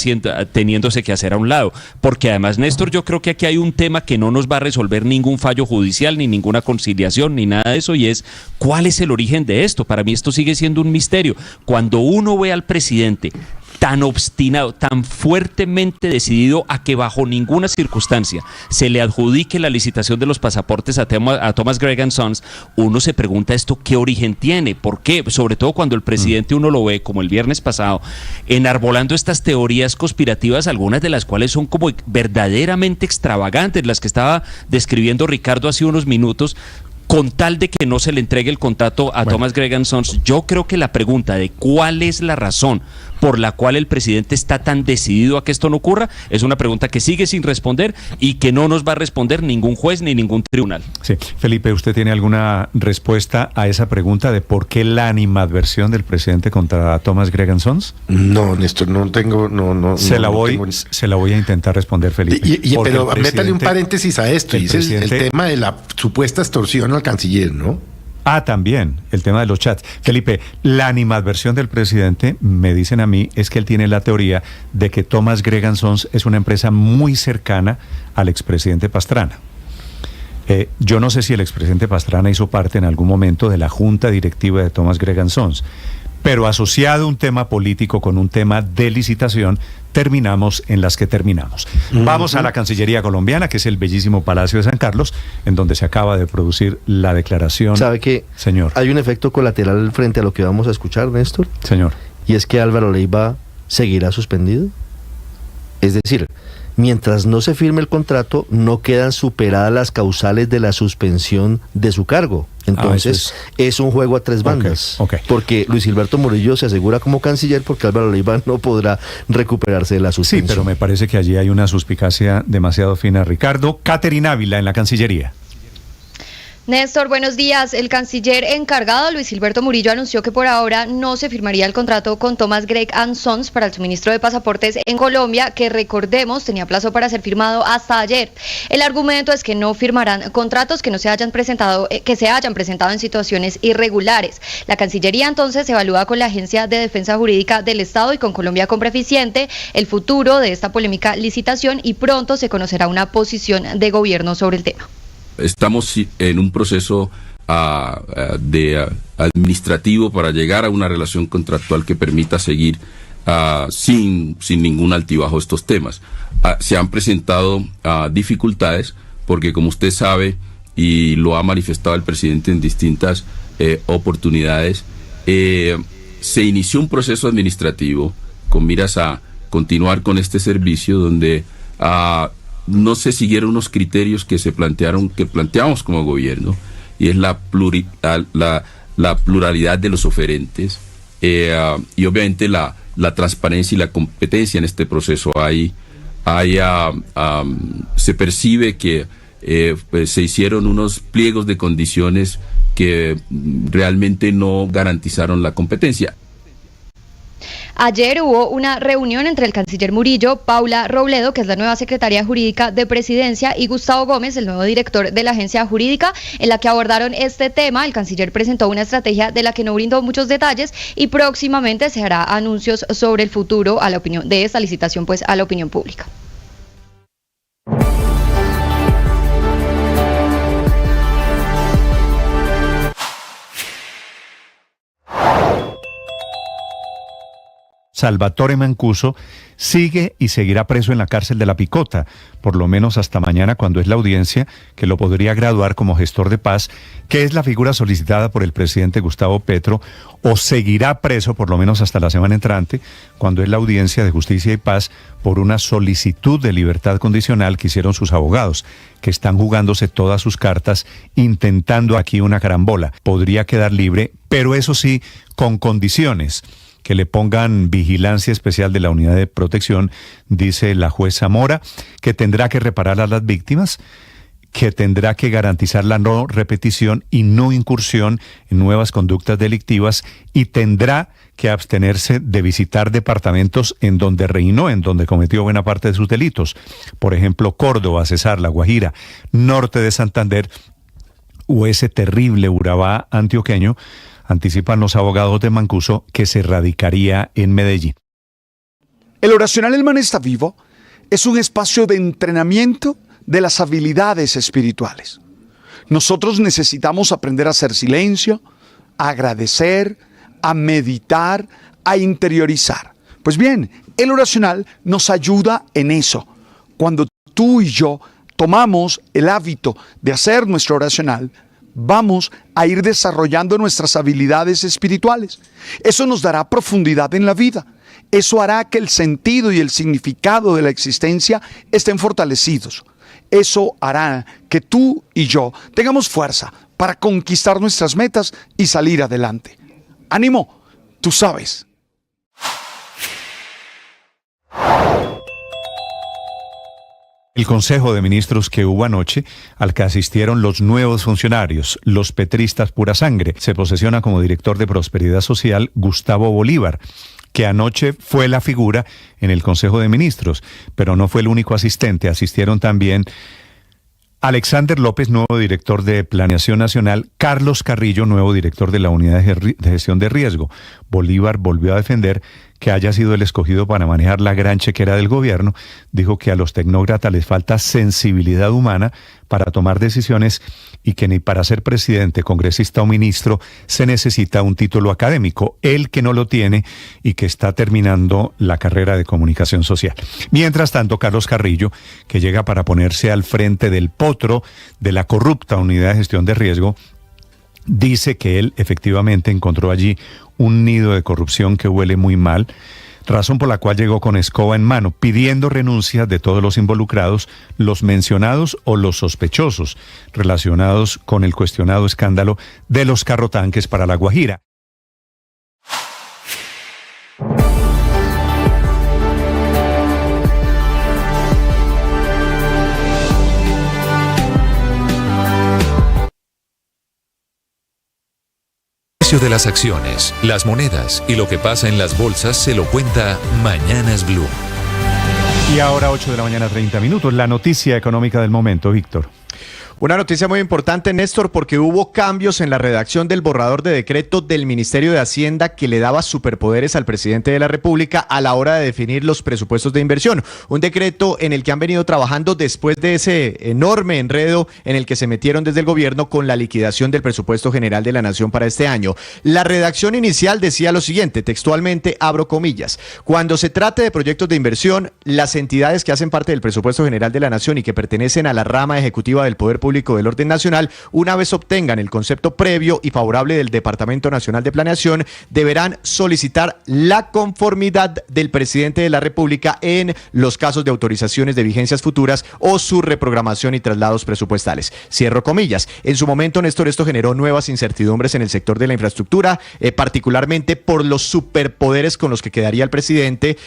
Speaker 12: teniéndose que hacer a un lado, porque además, Néstor, yo creo que aquí hay un tema que no nos va a resolver ningún fallo judicial, ni ninguna conciliación, ni nada de eso, y es: ¿cuál es el origen de esto? Para mí esto sigue siendo un misterio. Cuando uno ve al presidente tan obstinado, tan fuertemente decidido a que bajo ninguna circunstancia se le adjudique la licitación de los pasaportes a Thomas Greganson, uno se pregunta esto qué origen tiene, por qué, sobre todo cuando el presidente uno lo ve, como el viernes pasado, enarbolando estas teorías conspirativas, algunas de las cuales son como verdaderamente extravagantes, las que estaba describiendo Ricardo hace unos minutos, con tal de que no se le entregue el contrato a Thomas Greganson. Yo creo que la pregunta de cuál es la razón por la cual el presidente está tan decidido a que esto no ocurra es una pregunta que sigue sin responder y que no nos va a responder ningún juez ni ningún tribunal.
Speaker 2: Sí, Felipe, ¿usted tiene alguna respuesta a esa pregunta de por qué la animadversión del presidente contra Thomas Greganson?
Speaker 6: No, Néstor, no tengo,
Speaker 2: se la voy a intentar responder, Felipe.
Speaker 6: Pero métale un paréntesis a esto, y es el tema de la supuesta extorsión al canciller, ¿no?
Speaker 2: También, el tema de los chats. Felipe, la animadversión del presidente, me dicen a mí, es que él tiene la teoría de que Thomas Greganson es una empresa muy cercana al expresidente Pastrana. Yo no sé si el expresidente Pastrana hizo parte en algún momento de la junta directiva de Thomas Greganson, pero asociado un tema político con un tema de licitación, terminamos en las que terminamos. Vamos a la Cancillería colombiana, que es el bellísimo Palacio de San Carlos, en donde se acaba de producir la declaración.
Speaker 7: ¿Sabe que
Speaker 2: señor,
Speaker 7: hay un efecto colateral frente a lo que vamos a escuchar, Néstor?
Speaker 2: Señor.
Speaker 7: Y es que Álvaro Leiva seguirá suspendido. Es decir, mientras no se firme el contrato, no quedan superadas las causales de la suspensión de su cargo. Entonces, es un juego a tres bandas. Porque Luis Gilberto Murillo se asegura como canciller porque Álvaro Leiva no podrá recuperarse de la suspensión.
Speaker 2: Sí, pero me parece que allí hay una suspicacia demasiado fina, Ricardo. Caterina Ávila, en la Cancillería.
Speaker 13: Néstor, buenos días. El canciller encargado, Luis Gilberto Murillo, anunció que por ahora no se firmaría el contrato con Thomas Gregg & Sons para el suministro de pasaportes en Colombia, que recordemos tenía plazo para ser firmado hasta ayer. El argumento es que no firmarán contratos que se hayan presentado en situaciones irregulares. La Cancillería entonces evalúa con la Agencia de Defensa Jurídica del Estado y con Colombia Compra Eficiente el futuro de esta polémica licitación y pronto se conocerá una posición de gobierno sobre el tema.
Speaker 14: Estamos en un proceso administrativo para llegar a una relación contractual que permita seguir sin ningún altibajo estos temas. Se han presentado dificultades porque, como usted sabe y lo ha manifestado el presidente en distintas oportunidades, se inició un proceso administrativo con miras a continuar con este servicio donde no se siguieron unos criterios que planteamos como gobierno, y es la pluralidad de los oferentes y obviamente la transparencia y la competencia en este proceso. Se percibe que se hicieron unos pliegos de condiciones que realmente no garantizaron la competencia.
Speaker 13: Ayer hubo una reunión entre el canciller Murillo, Paula Robledo, que es la nueva secretaria jurídica de Presidencia, y Gustavo Gómez, el nuevo director de la agencia jurídica, en la que abordaron este tema. El canciller presentó una estrategia de la que no brindó muchos detalles y próximamente se hará anuncios sobre el futuro de esta licitación, pues, a la opinión pública.
Speaker 2: Salvatore Mancuso sigue y seguirá preso en la cárcel de La Picota, por lo menos hasta mañana, cuando es la audiencia que lo podría graduar como gestor de paz, que es la figura solicitada por el presidente Gustavo Petro, o seguirá preso por lo menos hasta la semana entrante, cuando es la audiencia de justicia y paz por una solicitud de libertad condicional que hicieron sus abogados, que están jugándose todas sus cartas, intentando aquí una carambola. Podría quedar libre, pero eso sí, con condiciones: que le pongan vigilancia especial de la unidad de protección, dice la juez Zamora, que tendrá que reparar a las víctimas, que tendrá que garantizar la no repetición y no incursión en nuevas conductas delictivas, y tendrá que abstenerse de visitar departamentos en donde reinó, en donde cometió buena parte de sus delitos. Por ejemplo, Córdoba, Cesar, La Guajira, norte de Santander o ese terrible Urabá antioqueño. Anticipan los abogados de Mancuso que se radicaría en Medellín.
Speaker 15: El oracional El Man está vivo es un espacio de entrenamiento de las habilidades espirituales. Nosotros necesitamos aprender a hacer silencio, a agradecer, a meditar, a interiorizar. Pues bien, el oracional nos ayuda en eso. Cuando tú y yo tomamos el hábito de hacer nuestro oracional, vamos a ir desarrollando nuestras habilidades espirituales. Eso nos dará profundidad en la vida. Eso hará que el sentido y el significado de la existencia estén fortalecidos. Eso hará que tú y yo tengamos fuerza para conquistar nuestras metas y salir adelante. ¡Ánimo! Tú sabes.
Speaker 2: El Consejo de Ministros que hubo anoche, al que asistieron los nuevos funcionarios, los petristas pura sangre, se posesiona como director de Prosperidad Social Gustavo Bolívar, que anoche fue la figura en el Consejo de Ministros, pero no fue el único asistente. Asistieron también Alexander López, nuevo director de Planeación Nacional, Carlos Carrillo, nuevo director de la Unidad de Gestión de Riesgo. Bolívar volvió a defender que haya sido el escogido para manejar la gran chequera del gobierno. Dijo que a los tecnócratas les falta sensibilidad humana para tomar decisiones y que ni para ser presidente, congresista o ministro se necesita un título académico, él que no lo tiene y que está terminando la carrera de comunicación social. Mientras tanto, Carlos Carrillo, que llega para ponerse al frente del potro de la corrupta Unidad de Gestión de Riesgo, dice que él efectivamente encontró allí un nido de corrupción que huele muy mal, razón por la cual llegó con escoba en mano, pidiendo renuncias de todos los involucrados, los mencionados o los sospechosos, relacionados con el cuestionado escándalo de los carrotanques para La Guajira.
Speaker 3: De las acciones, las monedas y lo que pasa en las bolsas se lo cuenta Mañanas Blue.
Speaker 2: Y ahora 8 de la mañana, 30 minutos, la noticia económica del momento, Víctor.
Speaker 16: Una noticia muy importante, Néstor, porque hubo cambios en la redacción del borrador de decreto del Ministerio de Hacienda que le daba superpoderes al presidente de la República a la hora de definir los presupuestos de inversión. Un decreto en el que han venido trabajando después de ese enorme enredo en el que se metieron desde el gobierno con la liquidación del presupuesto general de la Nación para este año. La redacción inicial decía lo siguiente, textualmente, abro comillas: cuando se trate de proyectos de inversión, las entidades que hacen parte del presupuesto general de la Nación y que pertenecen a la rama ejecutiva del Poder Público del Orden Nacional, una vez obtengan el concepto previo y favorable del Departamento Nacional de Planeación, deberán solicitar la conformidad del presidente de la República en los casos de autorizaciones de vigencias futuras o su reprogramación y traslados presupuestales. Cierro comillas. En su momento, Néstor, esto generó nuevas incertidumbres en el sector de la infraestructura, particularmente por los superpoderes con los que quedaría el presidente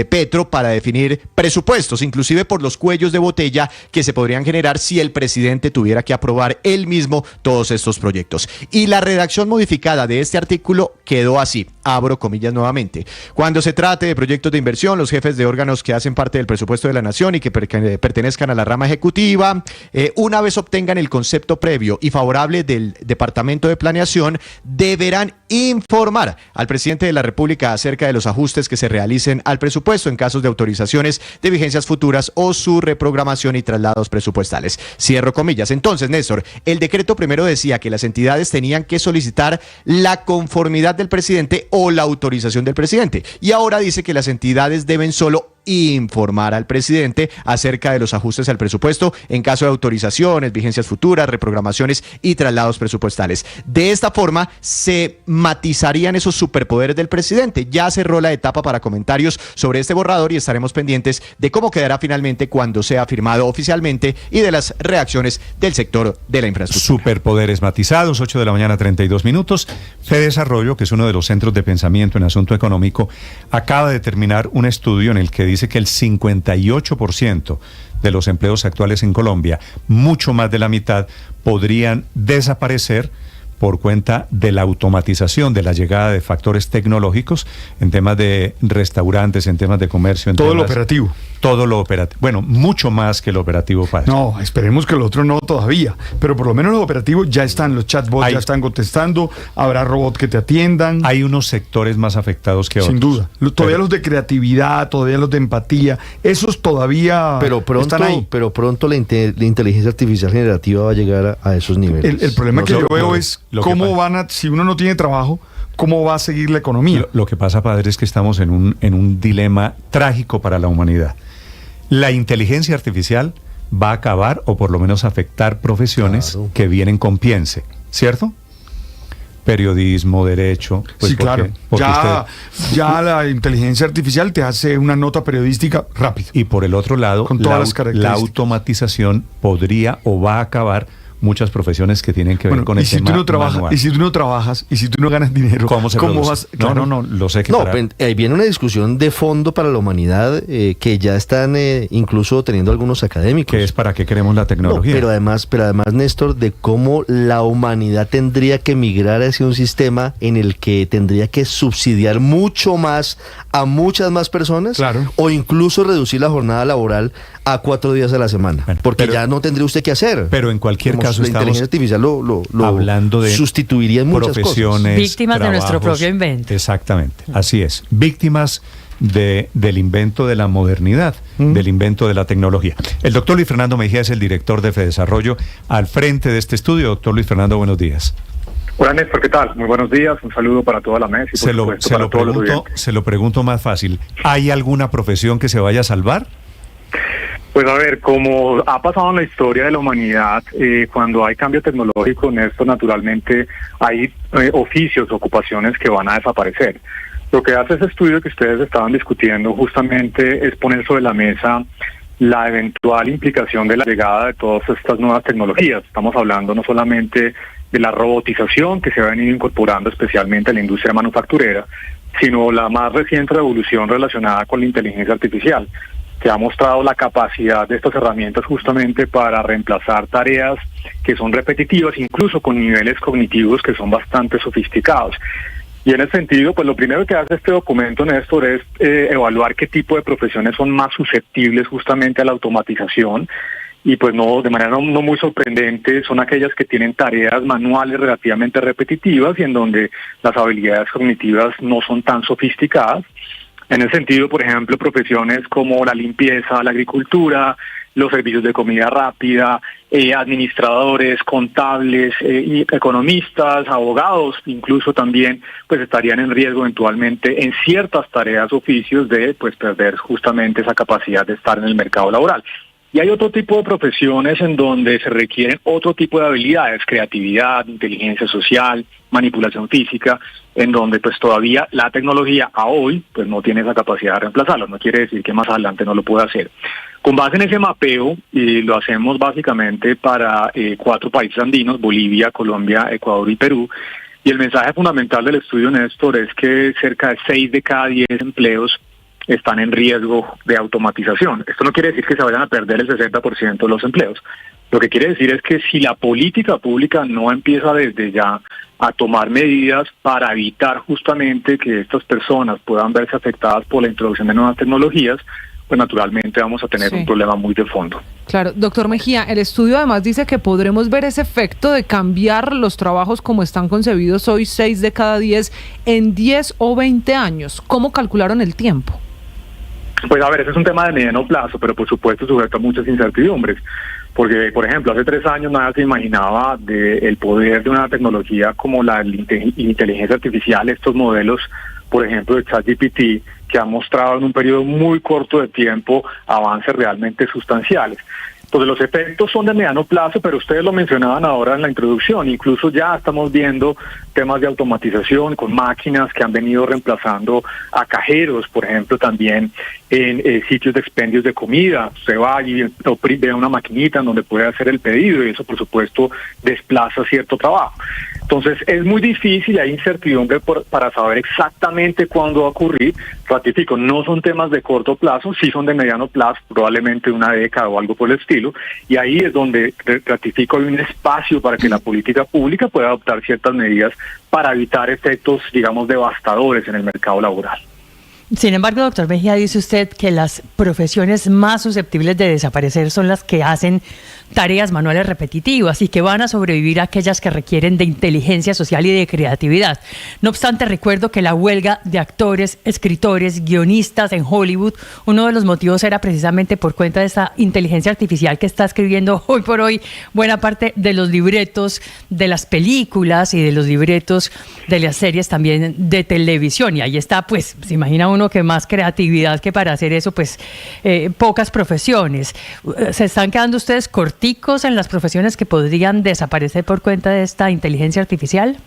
Speaker 16: Petro para definir presupuestos, inclusive por los cuellos de botella que se podrían generar si el presidente tuviera que aprobar él mismo todos estos proyectos. Y la redacción modificada de este artículo quedó así, abro comillas nuevamente: cuando se trate de proyectos de inversión, los jefes de órganos que hacen parte del presupuesto de la Nación y que pertenezcan a la rama ejecutiva, una vez obtengan el concepto previo y favorable del Departamento de Planeación, deberán informar al presidente de la República acerca de los ajustes que se realicen al presupuesto en casos de autorizaciones de vigencias futuras o su reprogramación y traslados presupuestales. Cierro comillas. Entonces, Néstor, el decreto primero decía que las entidades tenían que solicitar la conformidad del presidente o la autorización del presidente, y ahora dice que las entidades deben solo informar al presidente acerca de los ajustes al presupuesto en caso de autorizaciones, vigencias futuras, reprogramaciones y traslados presupuestales. De esta forma se matizarían esos superpoderes del presidente. Ya cerró la etapa para comentarios sobre este borrador y estaremos pendientes de cómo quedará finalmente cuando sea firmado oficialmente y de las reacciones del sector de la infraestructura.
Speaker 2: Superpoderes matizados, 8 de la mañana, 32 minutos. FEDesarrollo, que es uno de los centros de pensamiento en asunto económico, acaba de terminar un estudio en el que dice que el 58% de los empleos actuales en Colombia, mucho más de la mitad, podrían desaparecer por cuenta de la automatización, de la llegada de factores tecnológicos en temas de restaurantes, en temas de comercio.
Speaker 15: Todo lo operativo.
Speaker 2: Todo lo operativo. Bueno, mucho más que lo operativo, padre.
Speaker 15: No, esperemos que lo otro no todavía. Pero por lo menos los operativos ya están, los chatbots ya están contestando, habrá robots que te atiendan.
Speaker 2: Hay unos sectores más afectados que otros.
Speaker 15: Sin duda. Todavía los de creatividad, todavía los de empatía, esos todavía están ahí.
Speaker 7: Pero pronto la inteligencia artificial generativa va a llegar a esos niveles.
Speaker 15: El problema que yo veo es cómo si uno no tiene trabajo, ¿cómo va a seguir la economía?
Speaker 2: Lo que pasa, padre, es que estamos en un dilema trágico para la humanidad. La inteligencia artificial va a acabar o por lo menos afectar profesiones que vienen con piense, ¿cierto? Periodismo, derecho.
Speaker 15: Pues sí, claro. Ya la inteligencia artificial te hace una nota periodística rápido.
Speaker 2: Y por el otro lado,
Speaker 15: con todas las características.
Speaker 2: La automatización podría o va a acabar muchas profesiones que tienen que ver con el tema manual.
Speaker 15: Y si tú no trabajas, y si tú no ganas dinero,
Speaker 2: ¿cómo vas? Claro. No, lo sé que
Speaker 7: viene una discusión de fondo para la humanidad que ya están incluso teniendo algunos académicos.
Speaker 2: Que es para qué queremos la tecnología.
Speaker 7: Pero además, Néstor, de cómo la humanidad tendría que migrar hacia un sistema en el que tendría que subsidiar mucho más a muchas más personas, o incluso reducir la jornada laboral a 4 días a la semana, porque ya no tendría usted que hacer.
Speaker 2: Pero en cualquier caso
Speaker 7: la inteligencia artificial lo
Speaker 2: hablando de
Speaker 7: sustituiría en muchas
Speaker 2: profesiones,
Speaker 7: cosas.
Speaker 5: Víctimas de nuestro propio invento.
Speaker 2: Exactamente, así es. Víctimas del invento de la modernidad, del invento de la tecnología. El doctor Luis Fernando Mejía es el director de FEDesarrollo al frente de este estudio. Doctor Luis Fernando, buenos días.
Speaker 17: Hola Néstor, ¿qué tal? Muy buenos días, un saludo para toda la mesa y
Speaker 2: se lo pregunto más fácil. ¿Hay alguna profesión que se vaya a salvar?
Speaker 17: Pues a ver, como ha pasado en la historia de la humanidad, cuando hay cambio tecnológico, Néstor, naturalmente hay oficios, ocupaciones que van a desaparecer. Lo que hace ese estudio que ustedes estaban discutiendo justamente es poner sobre la mesa la eventual implicación de la llegada de todas estas nuevas tecnologías. Estamos hablando no solamente de la robotización que se ha venido incorporando especialmente a la industria manufacturera, sino la más reciente revolución relacionada con la inteligencia artificial, que ha mostrado la capacidad de estas herramientas justamente para reemplazar tareas que son repetitivas, incluso con niveles cognitivos que son bastante sofisticados. Y en ese sentido, pues lo primero que hace este documento, Néstor, es evaluar qué tipo de profesiones son más susceptibles justamente a la automatización. Y pues no, de manera no muy sorprendente, son aquellas que tienen tareas manuales relativamente repetitivas y en donde las habilidades cognitivas no son tan sofisticadas. En ese sentido, por ejemplo, profesiones como la limpieza, la agricultura, los servicios de comida rápida, administradores, contables, economistas, abogados, incluso también pues estarían en riesgo eventualmente en ciertas tareas, oficios de pues perder justamente esa capacidad de estar en el mercado laboral. Y hay otro tipo de profesiones en donde se requieren otro tipo de habilidades, creatividad, inteligencia social, manipulación física, en donde pues todavía la tecnología a hoy pues no tiene esa capacidad de reemplazarlo. No quiere decir que más adelante no lo pueda hacer. Con base en ese mapeo, y lo hacemos básicamente para 4 países andinos, Bolivia, Colombia, Ecuador y Perú, y el mensaje fundamental del estudio, Néstor, es que cerca de 6 de cada 10 empleos están en riesgo de automatización. Esto no quiere decir que se vayan a perder el 60% de los empleos. Lo que quiere decir es que si la política pública no empieza desde ya a tomar medidas para evitar justamente que estas personas puedan verse afectadas por la introducción de nuevas tecnologías, pues naturalmente vamos a tener un problema muy de fondo.
Speaker 18: Claro, doctor Mejía, el estudio además dice que podremos ver ese efecto de cambiar los trabajos como están concebidos hoy, 6 de cada 10, en 10 o 20 años. ¿Cómo calcularon el tiempo?
Speaker 17: Pues a ver, ese es un tema de mediano plazo, pero por supuesto sujeto a muchas incertidumbres. Porque, por ejemplo, hace 3 años nadie se imaginaba el poder de una tecnología como la inteligencia artificial, estos modelos, por ejemplo, de ChatGPT, que han mostrado en un periodo muy corto de tiempo avances realmente sustanciales. Entonces los efectos son de mediano plazo, pero ustedes lo mencionaban ahora en la introducción, incluso ya estamos viendo temas de automatización con máquinas que han venido reemplazando a cajeros, por ejemplo, también en sitios de expendios de comida. Usted va y ve una maquinita en donde puede hacer el pedido y eso, por supuesto, desplaza cierto trabajo. Entonces es muy difícil, hay incertidumbre para saber exactamente cuándo va a ocurrir. Ratifico, no son temas de corto plazo, sí son de mediano plazo, probablemente una década o algo por el estilo, y ahí es donde ratifico hay un espacio para que la política pública pueda adoptar ciertas medidas para evitar efectos, digamos, devastadores en el mercado laboral.
Speaker 5: Sin embargo, doctor Mejía, dice usted que las profesiones más susceptibles de desaparecer son las que hacen tareas manuales repetitivas y que van a sobrevivir aquellas que requieren de inteligencia social y de creatividad. No obstante, recuerdo que la huelga de actores, escritores, guionistas en Hollywood, uno de los motivos era precisamente por cuenta de esta inteligencia artificial que está escribiendo hoy por hoy buena parte de los libretos de las películas y de los libretos de las series también de televisión. Y ahí está, pues, se imagina uno que más creatividad que para hacer eso, pues, pocas profesiones. ¿Se están quedando ustedes corticos en las profesiones que podrían desaparecer por cuenta de esta inteligencia artificial?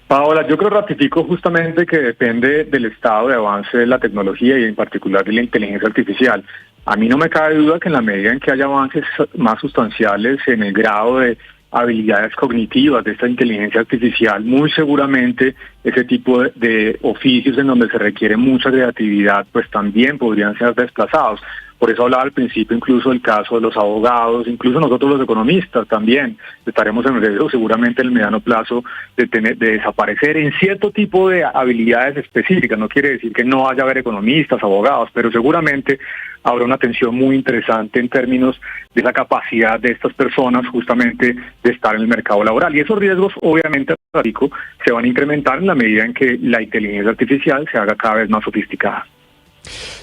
Speaker 17: Paola, yo creo ratifico justamente que depende del estado de avance de la tecnología y en particular de la inteligencia artificial. A mí no me cabe duda que en la medida en que haya avances más sustanciales en el grado de habilidades cognitivas de esta inteligencia artificial, muy seguramente ese tipo de oficios en donde se requiere mucha creatividad, pues también podrían ser desplazados. Por eso hablaba al principio incluso del caso de los abogados, incluso nosotros los economistas también estaremos en riesgo seguramente en el mediano plazo de desaparecer en cierto tipo de habilidades específicas. No quiere decir que no vaya a haber economistas, abogados, pero seguramente habrá una tensión muy interesante en términos de la capacidad de estas personas justamente de estar en el mercado laboral. Y esos riesgos obviamente se van a incrementar en la medida en que la inteligencia artificial se haga cada vez más sofisticada.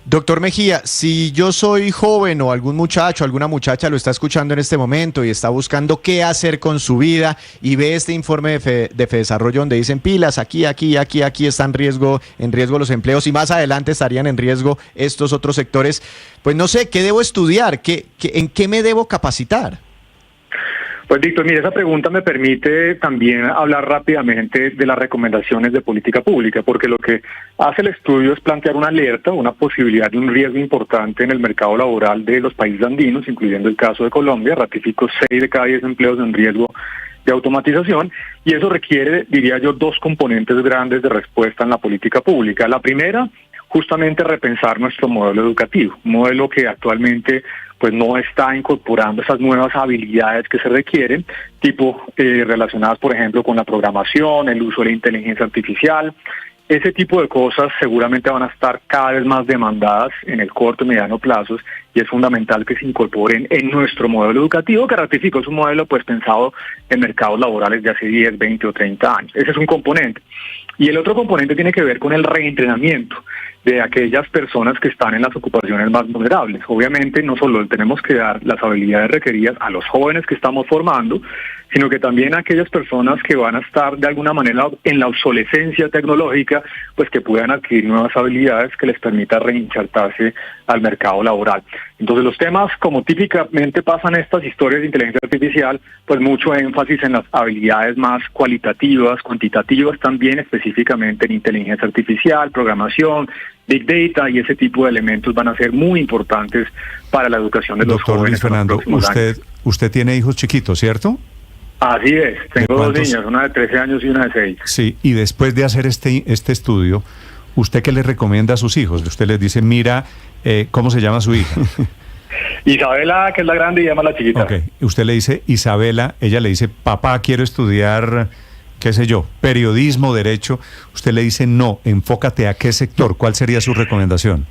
Speaker 16: Doctor Mejía, si yo soy joven o algún muchacho, alguna muchacha lo está escuchando en este momento y está buscando qué hacer con su vida y ve este informe de Fedesarrollo donde dicen pilas, aquí están en riesgo los empleos y más adelante estarían en riesgo estos otros sectores, pues no sé, ¿qué debo estudiar? ¿En qué me debo capacitar?
Speaker 17: Pues Víctor, mire, esa pregunta me permite también hablar rápidamente de las recomendaciones de política pública, porque lo que hace el estudio es plantear una alerta, una posibilidad de un riesgo importante en el mercado laboral de los países andinos, incluyendo el caso de Colombia. Ratificó 6 de cada 10 empleos en riesgo de automatización, y eso requiere, diría yo, 2 componentes grandes de respuesta en la política pública. La primera, justamente repensar nuestro modelo educativo, un modelo que actualmente pues no está incorporando esas nuevas habilidades que se requieren, tipo relacionadas, por ejemplo, con la programación, el uso de la inteligencia artificial. Ese tipo de cosas seguramente van a estar cada vez más demandadas en el corto y mediano plazos, y es fundamental que se incorporen en nuestro modelo educativo, que ratifico, es un modelo pues pensado en mercados laborales de hace 10, 20 o 30 años. Ese es un componente. Y el otro componente tiene que ver con el reentrenamiento de aquellas personas que están en las ocupaciones más vulnerables. Obviamente no solo tenemos que dar las habilidades requeridas a los jóvenes que estamos formando, sino que también a aquellas personas que van a estar de alguna manera en la obsolescencia tecnológica, pues que puedan adquirir nuevas habilidades que les permita reinsertarse al mercado laboral. Entonces los temas, como típicamente pasan estas historias de inteligencia artificial, pues mucho énfasis en las habilidades más cualitativas, cuantitativas también, específicamente en inteligencia artificial, programación, Big Data, y ese tipo de elementos van a ser muy importantes para la educación de los jóvenes.
Speaker 2: Doctor Luis Fernando, usted tiene hijos chiquitos, ¿cierto?
Speaker 17: Así es, tengo 2 niñas, una de 13 años y una de 6.
Speaker 2: Sí, y después de hacer este estudio, ¿usted qué le recomienda a sus hijos? Usted les dice, mira, ¿cómo se llama su hija?
Speaker 17: Isabela, que es la grande, y llama la chiquita.
Speaker 2: Ok, usted le dice Isabela, ella le dice, papá, quiero estudiar, qué sé yo, periodismo, derecho. Usted le dice, no, enfócate a qué sector. ¿Cuál sería su recomendación?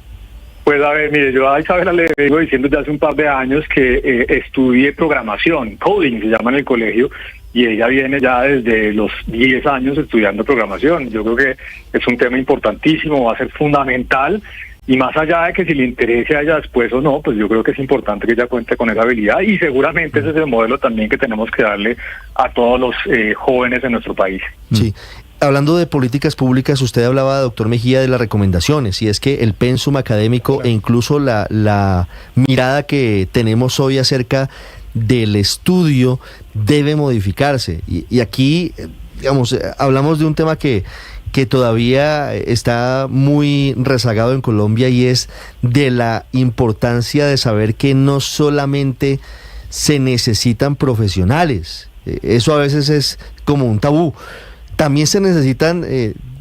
Speaker 17: Pues a ver, mire, yo a Isabela le vengo diciendo desde hace un par de años que estudie programación, coding se llama en el colegio, y ella viene ya desde los 10 años estudiando programación. Yo creo que es un tema importantísimo, va a ser fundamental, y más allá de que si le interese a ella después o no, pues yo creo que es importante que ella cuente con esa habilidad, y seguramente ese es el modelo también que tenemos que darle a todos los jóvenes en nuestro país.
Speaker 7: Sí. Hablando de políticas públicas, usted hablaba, doctor Mejía, de las recomendaciones, y es que el pensum académico e incluso la mirada que tenemos hoy acerca del estudio debe modificarse. Y aquí, digamos, hablamos de un tema que todavía está muy rezagado en Colombia, y es de la importancia de saber que no solamente se necesitan profesionales. Eso a veces es como un tabú. También se necesitan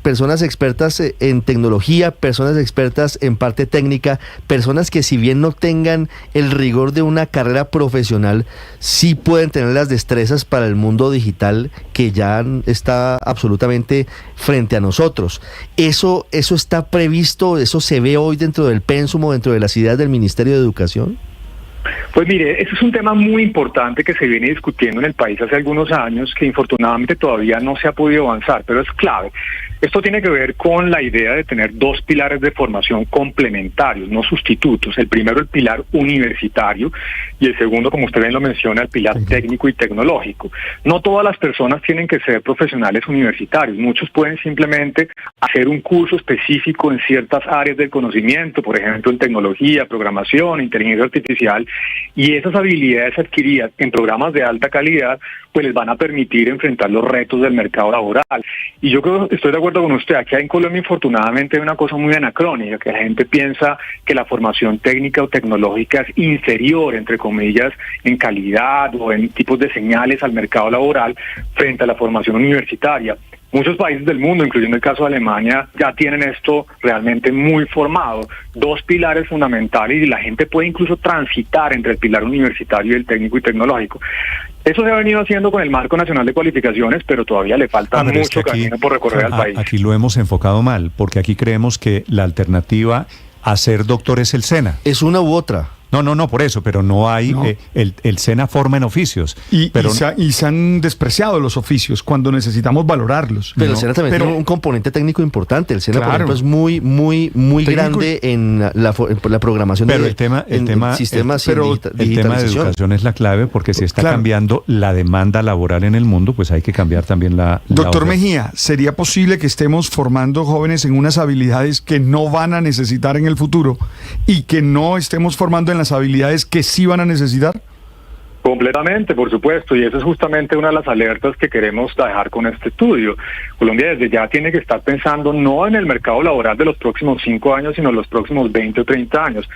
Speaker 7: personas expertas en tecnología, personas expertas en parte técnica, personas que si bien no tengan el rigor de una carrera profesional, sí pueden tener las destrezas para el mundo digital que ya está absolutamente frente a nosotros. ¿Eso está previsto, eso se ve hoy dentro del pénsumo, dentro de las ideas del Ministerio de Educación?
Speaker 17: Pues mire, ese es un tema muy importante que se viene discutiendo en el país hace algunos años, que infortunadamente todavía no se ha podido avanzar, pero es clave. Esto tiene que ver con la idea de tener 2 pilares de formación complementarios, no sustitutos. El primero, el pilar universitario, y el segundo, como usted bien lo menciona, el pilar técnico y tecnológico. No todas las personas tienen que ser profesionales universitarios. Muchos pueden simplemente hacer un curso específico en ciertas áreas del conocimiento, por ejemplo, en tecnología, programación, inteligencia artificial, y esas habilidades adquiridas en programas de alta calidad pues les van a permitir enfrentar los retos del mercado laboral. Y yo creo, estoy de acuerdo con usted, aquí en Colombia infortunadamente hay una cosa muy anacrónica, que la gente piensa que la formación técnica o tecnológica es inferior, entre comillas, en calidad o en tipos de señales al mercado laboral frente a la formación universitaria. Muchos países del mundo, incluyendo el caso de Alemania, ya tienen esto realmente muy formado. 2 pilares fundamentales y la gente puede incluso transitar entre el pilar universitario y el técnico y tecnológico. Eso se ha venido haciendo con el Marco Nacional de Cualificaciones, pero todavía le falta mucho camino por recorrer al país.
Speaker 2: Aquí lo hemos enfocado mal, porque aquí creemos que la alternativa a ser doctor es el SENA.
Speaker 7: Es una u otra.
Speaker 2: No, por eso, pero no hay, el SENA forma en oficios.
Speaker 15: Y se han despreciado los oficios cuando necesitamos valorarlos.
Speaker 7: Pero el SENA también tiene un componente técnico importante. El SENA, por ejemplo, es muy grande en la programación
Speaker 2: el tema de educación es la clave, porque si está cambiando la demanda laboral en el mundo, pues hay que cambiar también la
Speaker 15: Doctor Mejía, ¿sería posible que estemos formando jóvenes en unas habilidades que no van a necesitar en el futuro y que no estemos formando en las habilidades que sí van a necesitar?
Speaker 17: Completamente, por supuesto, y esa es justamente una de las alertas que queremos dejar con este estudio. Colombia desde ya tiene que estar pensando no en el mercado laboral de los próximos 5 años, sino en los próximos 20 o 30 años.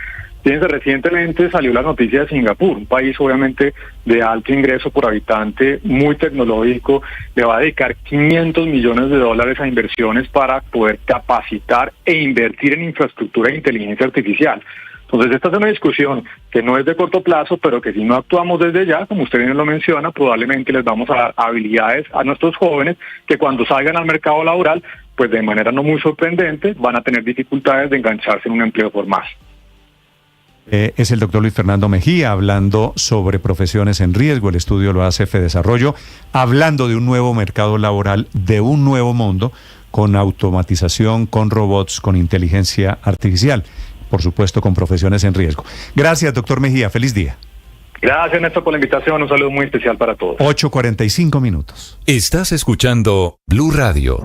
Speaker 17: Fíjense, recientemente salió la noticia de Singapur, un país obviamente de alto ingreso por habitante, muy tecnológico, le va a dedicar $500 millones a inversiones para poder capacitar e invertir en infraestructura de inteligencia artificial. Entonces esta es una discusión que no es de corto plazo, pero que si no actuamos desde ya, como usted bien lo menciona, probablemente les vamos a dar habilidades a nuestros jóvenes que cuando salgan al mercado laboral, pues de manera no muy sorprendente, van a tener dificultades de engancharse en un empleo formal.
Speaker 2: Es el doctor Luis Fernando Mejía hablando sobre profesiones en riesgo. El estudio lo hace Fedesarrollo, hablando de un nuevo mercado laboral, de un nuevo mundo, con automatización, con robots, con inteligencia artificial. Por supuesto, con profesiones en riesgo. Gracias, doctor Mejía. Feliz día.
Speaker 17: Gracias, Néstor, por la invitación. Un saludo muy especial para todos.
Speaker 2: 8:45 minutos.
Speaker 3: Estás escuchando Blue Radio.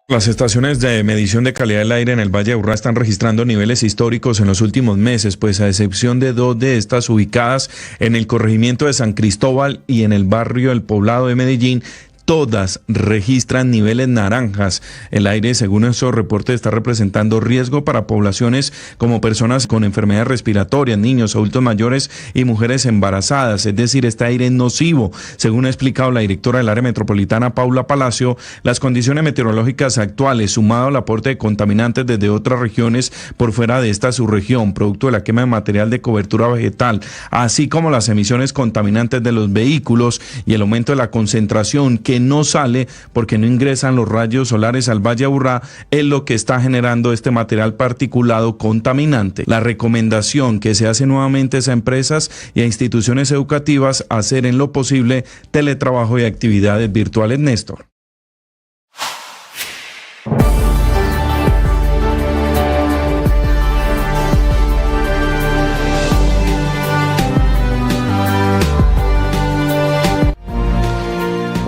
Speaker 4: Las estaciones de medición de calidad del aire en el Valle de Aburrá están registrando niveles históricos en los últimos meses, pues a excepción de 2 de estas ubicadas en el corregimiento de San Cristóbal y en el barrio El Poblado de Medellín, todas registran niveles naranjas. El aire, según esos reportes, está representando riesgo para poblaciones como personas con enfermedades respiratorias, niños, adultos mayores y mujeres embarazadas. Es decir, este aire es nocivo. Según ha explicado la directora del área metropolitana, Paula Palacio, las condiciones meteorológicas actuales, sumado al aporte de contaminantes desde otras regiones por fuera de esta subregión, producto de la quema de material de cobertura vegetal, así como las emisiones contaminantes de los vehículos y el aumento de la concentración que no sale porque no ingresan los rayos solares al Valle de Aburrá, es lo que está generando este material particulado contaminante. La recomendación que se hace nuevamente es a empresas y a instituciones educativas hacer en lo posible teletrabajo y actividades virtuales, Néstor.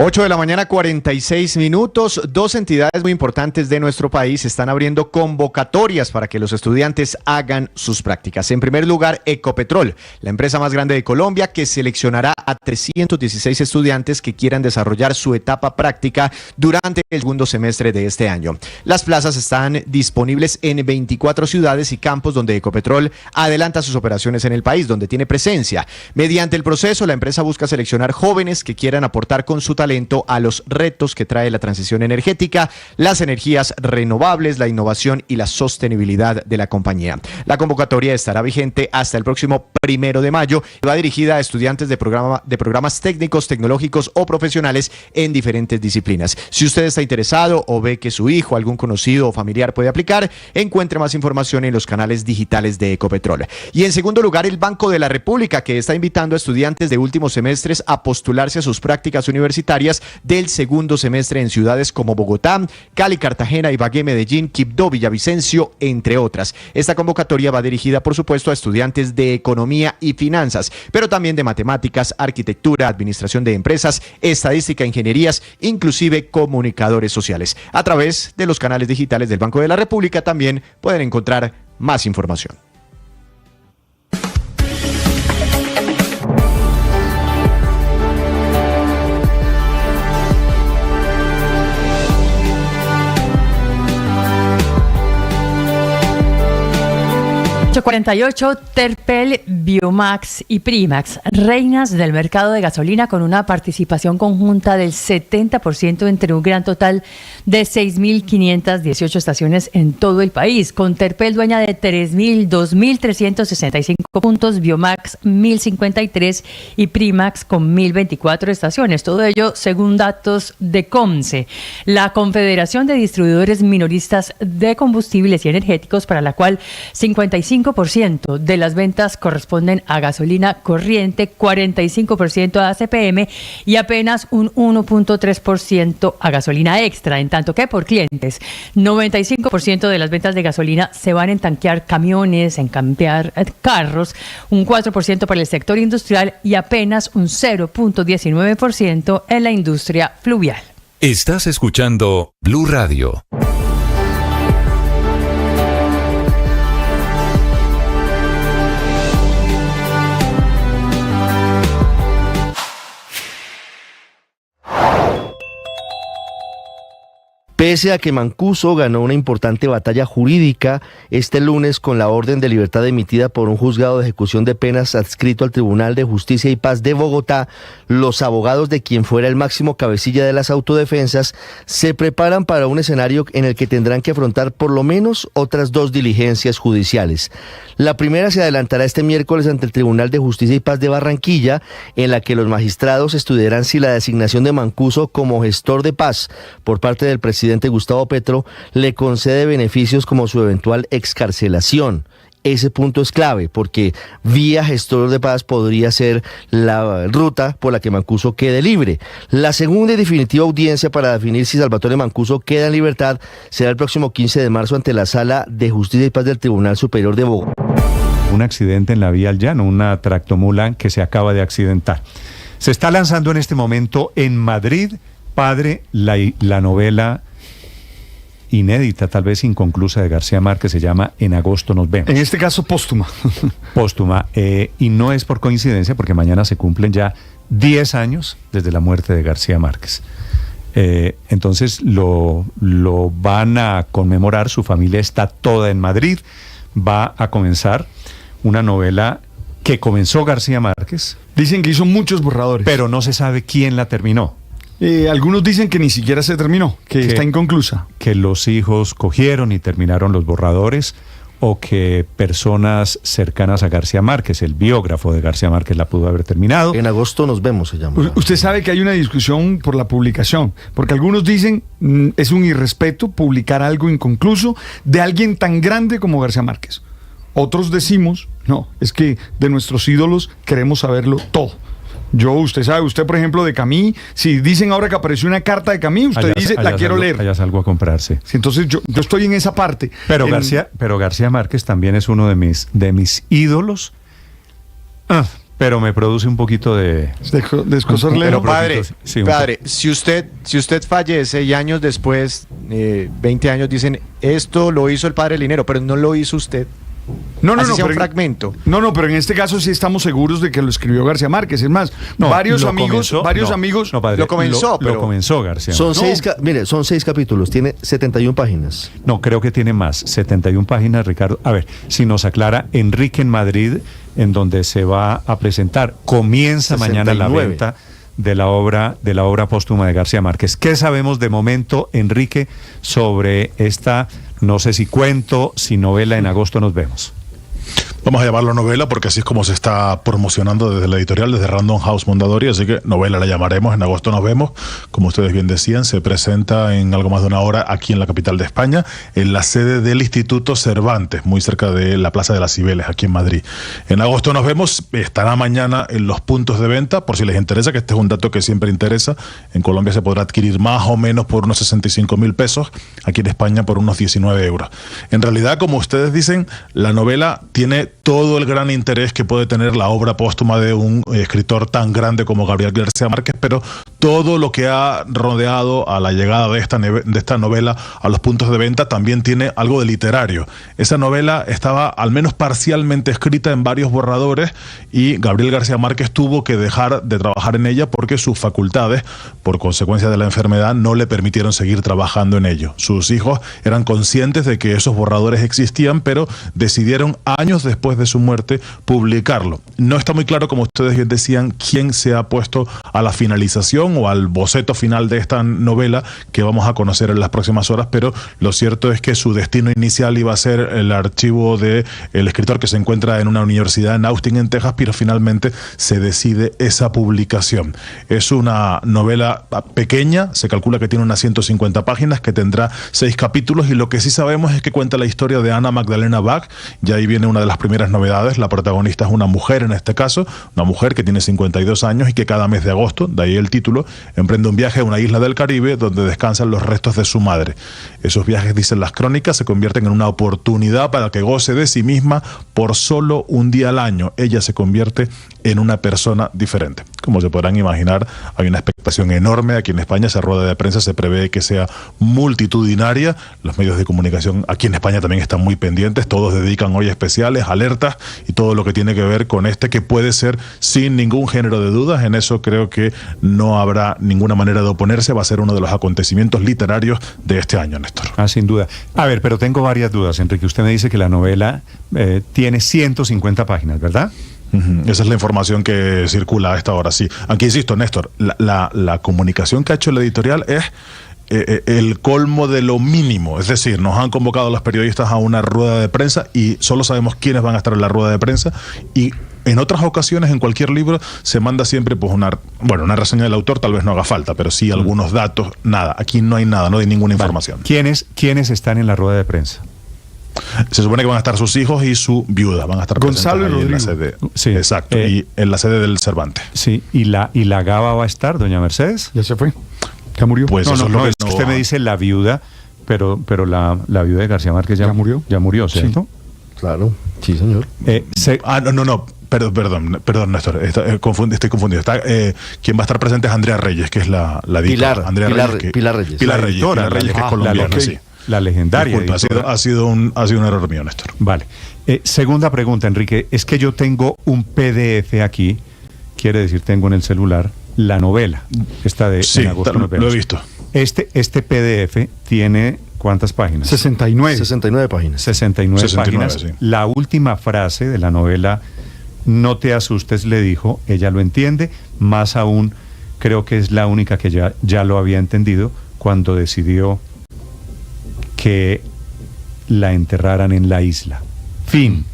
Speaker 16: Ocho de la mañana, 46 minutos. 2 entidades muy importantes de nuestro país están abriendo convocatorias para que los estudiantes hagan sus prácticas. En primer lugar, Ecopetrol, la empresa más grande de Colombia, que seleccionará a 316 estudiantes que quieran desarrollar su etapa práctica durante el segundo semestre de este año. Las plazas están disponibles en 24 ciudades y campos donde Ecopetrol adelanta sus operaciones en el país, donde tiene presencia. Mediante el proceso, la empresa busca seleccionar jóvenes que quieran aportar con su talento a los retos que trae la transición energética, las energías renovables, la innovación y la sostenibilidad de la compañía. La convocatoria estará vigente hasta el próximo 1 de mayo y va dirigida a estudiantes de programas técnicos, tecnológicos o profesionales en diferentes disciplinas. Si usted está interesado o ve que su hijo, algún conocido o familiar puede aplicar, encuentre más información en los canales digitales de Ecopetrol. Y en segundo lugar, el Banco de la República, que está invitando a estudiantes de últimos semestres a postularse a sus prácticas universitarias del segundo semestre en ciudades como Bogotá, Cali, Cartagena, Ibagué, Medellín, Quibdó, Villavicencio, entre otras. Esta convocatoria va dirigida, por supuesto, a estudiantes de economía y finanzas, pero también de matemáticas, arquitectura, administración de empresas, estadística, ingenierías, inclusive comunicadores sociales. A través de los canales digitales del Banco de la República también pueden encontrar más información.
Speaker 5: 8:48, Terpel, Biomax y Primax, reinas del mercado de gasolina con una participación conjunta del 70% entre un gran total de 6.518 estaciones en todo el país, con Terpel dueña de 2.365 puntos, Biomax 1.053 y Primax con 1.024 estaciones. Todo ello según datos de COMCE, la Confederación de Distribuidores Minoristas de Combustibles y Energéticos, para la cual 55% de las ventas corresponden a gasolina corriente, 45% a ACPM y apenas un 1.3% a gasolina extra, en tanto que por clientes, 95% de las ventas de gasolina se van en tanquear camiones, en cambiar carros, un 4% para el sector industrial y apenas un 0.19% en la industria fluvial.
Speaker 3: Estás escuchando Blue Radio.
Speaker 7: Pese a que Mancuso ganó una importante batalla jurídica este lunes con la orden de libertad emitida por un juzgado de ejecución de penas adscrito al Tribunal de Justicia y Paz de Bogotá, los abogados de quien fuera el máximo cabecilla de las autodefensas se preparan para un escenario en el que tendrán que afrontar por lo menos otras 2 diligencias judiciales. La primera se adelantará este miércoles ante el Tribunal de Justicia y Paz de Barranquilla, en la que los magistrados estudiarán si la designación de Mancuso como gestor de paz por parte del presidente Gustavo Petro le concede beneficios como su eventual excarcelación. Ese punto es clave porque vía gestor de paz podría ser la ruta por la que Mancuso quede libre. La segunda y definitiva audiencia para definir si Salvatore Mancuso queda en libertad será el próximo 15 de marzo ante la Sala de Justicia y Paz del Tribunal Superior de Bogotá.
Speaker 2: Un accidente en la vía al llano, una tractomula que se acaba de accidentar. Se está lanzando en este momento en Madrid, Padre, la novela inédita, tal vez inconclusa, de García Márquez, se llama En agosto nos vemos.
Speaker 15: En este caso póstuma.
Speaker 2: Póstuma, y no es por coincidencia, porque mañana se cumplen ya 10 años desde la muerte de García Márquez. Entonces lo van a conmemorar, su familia está toda en Madrid, va a comenzar una novela que comenzó García Márquez.
Speaker 15: Dicen que hizo muchos borradores.
Speaker 2: Pero no se sabe quién la terminó.
Speaker 15: Algunos dicen que ni siquiera se terminó, que está inconclusa.
Speaker 2: Que los hijos cogieron y terminaron los borradores, o que personas cercanas a García Márquez, el biógrafo de García Márquez, la pudo haber terminado.
Speaker 7: En agosto nos vemos, se llama.
Speaker 15: Usted sabe que hay una discusión por la publicación, porque algunos dicen es un irrespeto publicar algo inconcluso de alguien tan grande como García Márquez. Otros decimos, no, es que de nuestros ídolos queremos saberlo todo. Usted sabe, por ejemplo, de Camus, si dicen ahora que apareció una carta de Camus, usted dice, la quiero leer.
Speaker 2: Allá salgo a comprarse.
Speaker 15: Sí, entonces yo estoy en esa parte.
Speaker 2: Pero García Márquez también es uno de mis ídolos, pero me produce un poquito de
Speaker 15: escozorle.
Speaker 16: Pero padre, si usted fallece y años después, 20 años, dicen, esto lo hizo el padre Linero, pero no lo hizo usted.
Speaker 15: No,
Speaker 16: sea
Speaker 15: pero
Speaker 16: un fragmento.
Speaker 15: No, pero en este caso sí estamos seguros de que lo escribió García Márquez. Es más, varios amigos.
Speaker 2: No, padre,
Speaker 15: lo comenzó,
Speaker 2: lo comenzó García.
Speaker 7: Son 6 capítulos, tiene 71 páginas.
Speaker 2: No, creo que tiene más, 71 páginas, Ricardo. A ver, si nos aclara, Enrique en Madrid, en donde se va a presentar, comienza 69. Mañana la venta de la obra póstuma de García Márquez. ¿Qué sabemos de momento, Enrique, sobre esta, no sé si cuento, si novela, En agosto nos vemos?
Speaker 19: Vamos a llamarlo novela porque así es como se está promocionando desde la editorial, desde Random House Mondadori, así que novela la llamaremos. En agosto nos vemos, como ustedes bien decían, se presenta en algo más de una hora aquí en la capital de España, en la sede del Instituto Cervantes, muy cerca de la Plaza de las Cibeles, aquí en Madrid. En agosto nos vemos, estará mañana en los puntos de venta, por si les interesa, que este es un dato que siempre interesa. En Colombia se podrá adquirir más o menos por unos 65.000 pesos, aquí en España por unos 19 euros. En realidad, como ustedes dicen, la novela tiene todo el gran interés que puede tener la obra póstuma de un escritor tan grande como Gabriel García Márquez, pero todo lo que ha rodeado a la llegada de esta novela a los puntos de venta también tiene algo de literario. Esa novela estaba al menos parcialmente escrita en varios borradores y Gabriel García Márquez tuvo que dejar de trabajar en ella porque sus facultades, por consecuencia de la enfermedad, no le permitieron seguir trabajando en ello. Sus hijos eran conscientes de que esos borradores existían, pero decidieron años después de su muerte publicarlo. No está muy claro, como ustedes bien decían, quién se ha puesto a la finalización o al boceto final de esta novela que vamos a conocer en las próximas horas, pero lo cierto es que su destino inicial iba a ser el archivo del escritor que se encuentra en una universidad en Austin, en Texas, pero finalmente se decide esa publicación. Es una novela pequeña, se calcula que tiene unas 150 páginas, que tendrá 6 capítulos, y lo que sí sabemos es que cuenta la historia de Ana Magdalena Bach, y ahí viene una de las primeras novedades. La protagonista es una mujer, en este caso, una mujer que tiene 52 años y que cada mes de agosto, de ahí el título, emprende un viaje a una isla del Caribe donde descansan los restos de su madre. Esos viajes, dicen las crónicas, se convierten en una oportunidad para que goce de sí misma por solo un día al año. Ella se convierte en una persona diferente. Como se podrán imaginar, hay una expectación enorme. Aquí en España esa rueda de prensa se prevé que sea multitudinaria. Los medios de comunicación aquí en España también están muy pendientes. Todos dedican hoy especiales, alertas y todo lo que tiene que ver con que puede ser sin ningún género de dudas. En eso creo que no habrá ninguna manera de oponerse. Va a ser uno de los acontecimientos literarios de este año, Néstor.
Speaker 2: Sin duda. A ver, pero tengo varias dudas, Enrique. Usted me dice que la novela tiene 150 páginas, ¿verdad?
Speaker 19: Esa es la información que circula a esta hora, sí. Aunque insisto, Néstor, la comunicación que ha hecho la editorial es el colmo de lo mínimo. Es decir, nos han convocado los periodistas a una rueda de prensa y solo sabemos quiénes van a estar en la rueda de prensa, y en otras ocasiones, en cualquier libro, se manda siempre pues una reseña del autor, tal vez no haga falta, pero sí algunos datos. Nada, aquí no hay nada, no hay ninguna información.
Speaker 2: ¿Quiénes están en la rueda de prensa?
Speaker 19: Se supone que van a estar sus hijos y su viuda, van a estar
Speaker 15: Gonzalo y Rodrigo.
Speaker 19: En la sede.
Speaker 2: Sí.
Speaker 19: Exacto, y en la sede del Cervantes.
Speaker 2: Sí, ¿y la Gaba va a estar, doña Mercedes?
Speaker 15: Ya se fue, ya murió.
Speaker 2: Pues no, es que usted me dice la viuda, pero la viuda de García Márquez ya murió. Ya murió, ¿cierto?
Speaker 7: Sí. Claro, sí, señor.
Speaker 19: No. Perdón, Néstor, estoy confundido. Quien va a estar presente es Andrea Reyes, que es la editora.
Speaker 7: Pilar Reyes.
Speaker 19: Pilar Reyes, que es colombiana, sí.
Speaker 2: La legendaria.
Speaker 19: Disculpa, ha sido un error mío, Néstor.
Speaker 2: Vale. Segunda pregunta, Enrique. Es que yo tengo un PDF aquí, quiere decir, tengo en el celular la novela. Esta de
Speaker 19: en agosto nos vemos. Lo he visto.
Speaker 2: Este PDF tiene ¿cuántas páginas?
Speaker 7: 69 páginas.
Speaker 2: 69 páginas.
Speaker 19: Sí.
Speaker 2: La última frase de la novela, no te asustes, le dijo, ella lo entiende, más aún creo que es la única que ya lo había entendido cuando decidió que la enterraran en la isla. Fin.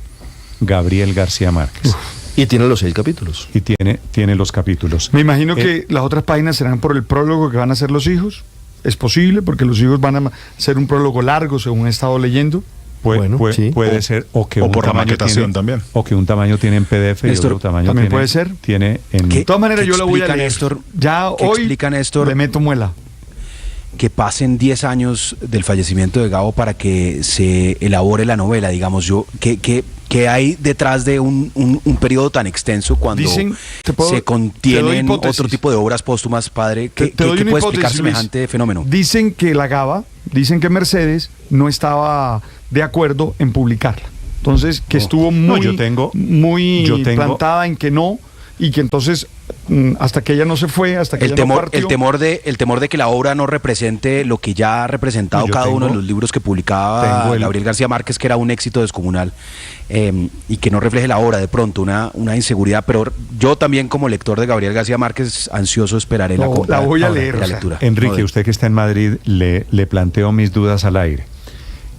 Speaker 2: Gabriel García Márquez.
Speaker 7: Y tiene los 6 capítulos.
Speaker 2: Y tiene los capítulos.
Speaker 15: Me imagino que las otras páginas serán por el prólogo que van a hacer los hijos. Es posible, porque los hijos van a hacer un prólogo largo, según he estado leyendo.
Speaker 2: Puede ser, o que un
Speaker 19: por la
Speaker 2: tamaño
Speaker 19: maquetación también.
Speaker 2: O que un tamaño tiene en PDF y otro tamaño
Speaker 15: también puede ser.
Speaker 2: Tiene en...
Speaker 15: De todas maneras, yo lo voy a leer.
Speaker 8: Néstor,
Speaker 15: ya hoy le meto muela.
Speaker 8: Que pasen 10 años del fallecimiento de Gabo para que se elabore la novela, digamos, que hay detrás de un periodo tan extenso cuando se contienen otro tipo de obras póstumas, padre, que puede explicar semejante fenómeno.
Speaker 15: Dicen que que Mercedes no estaba de acuerdo en publicarla. Entonces, que estuvo muy plantada en que no, y que entonces hasta que ella no se fue, hasta que ella no partió.
Speaker 8: El temor de que la obra no represente lo que ya ha representado cada uno de los libros que publicaba Gabriel García Márquez, que era un éxito descomunal, y que no refleje la obra de pronto, una inseguridad. Pero yo también, como lector de Gabriel García Márquez, ansioso esperaré la
Speaker 15: voy a leer,
Speaker 8: la lectura.
Speaker 2: Enrique, usted que está en Madrid, le planteo mis dudas al aire.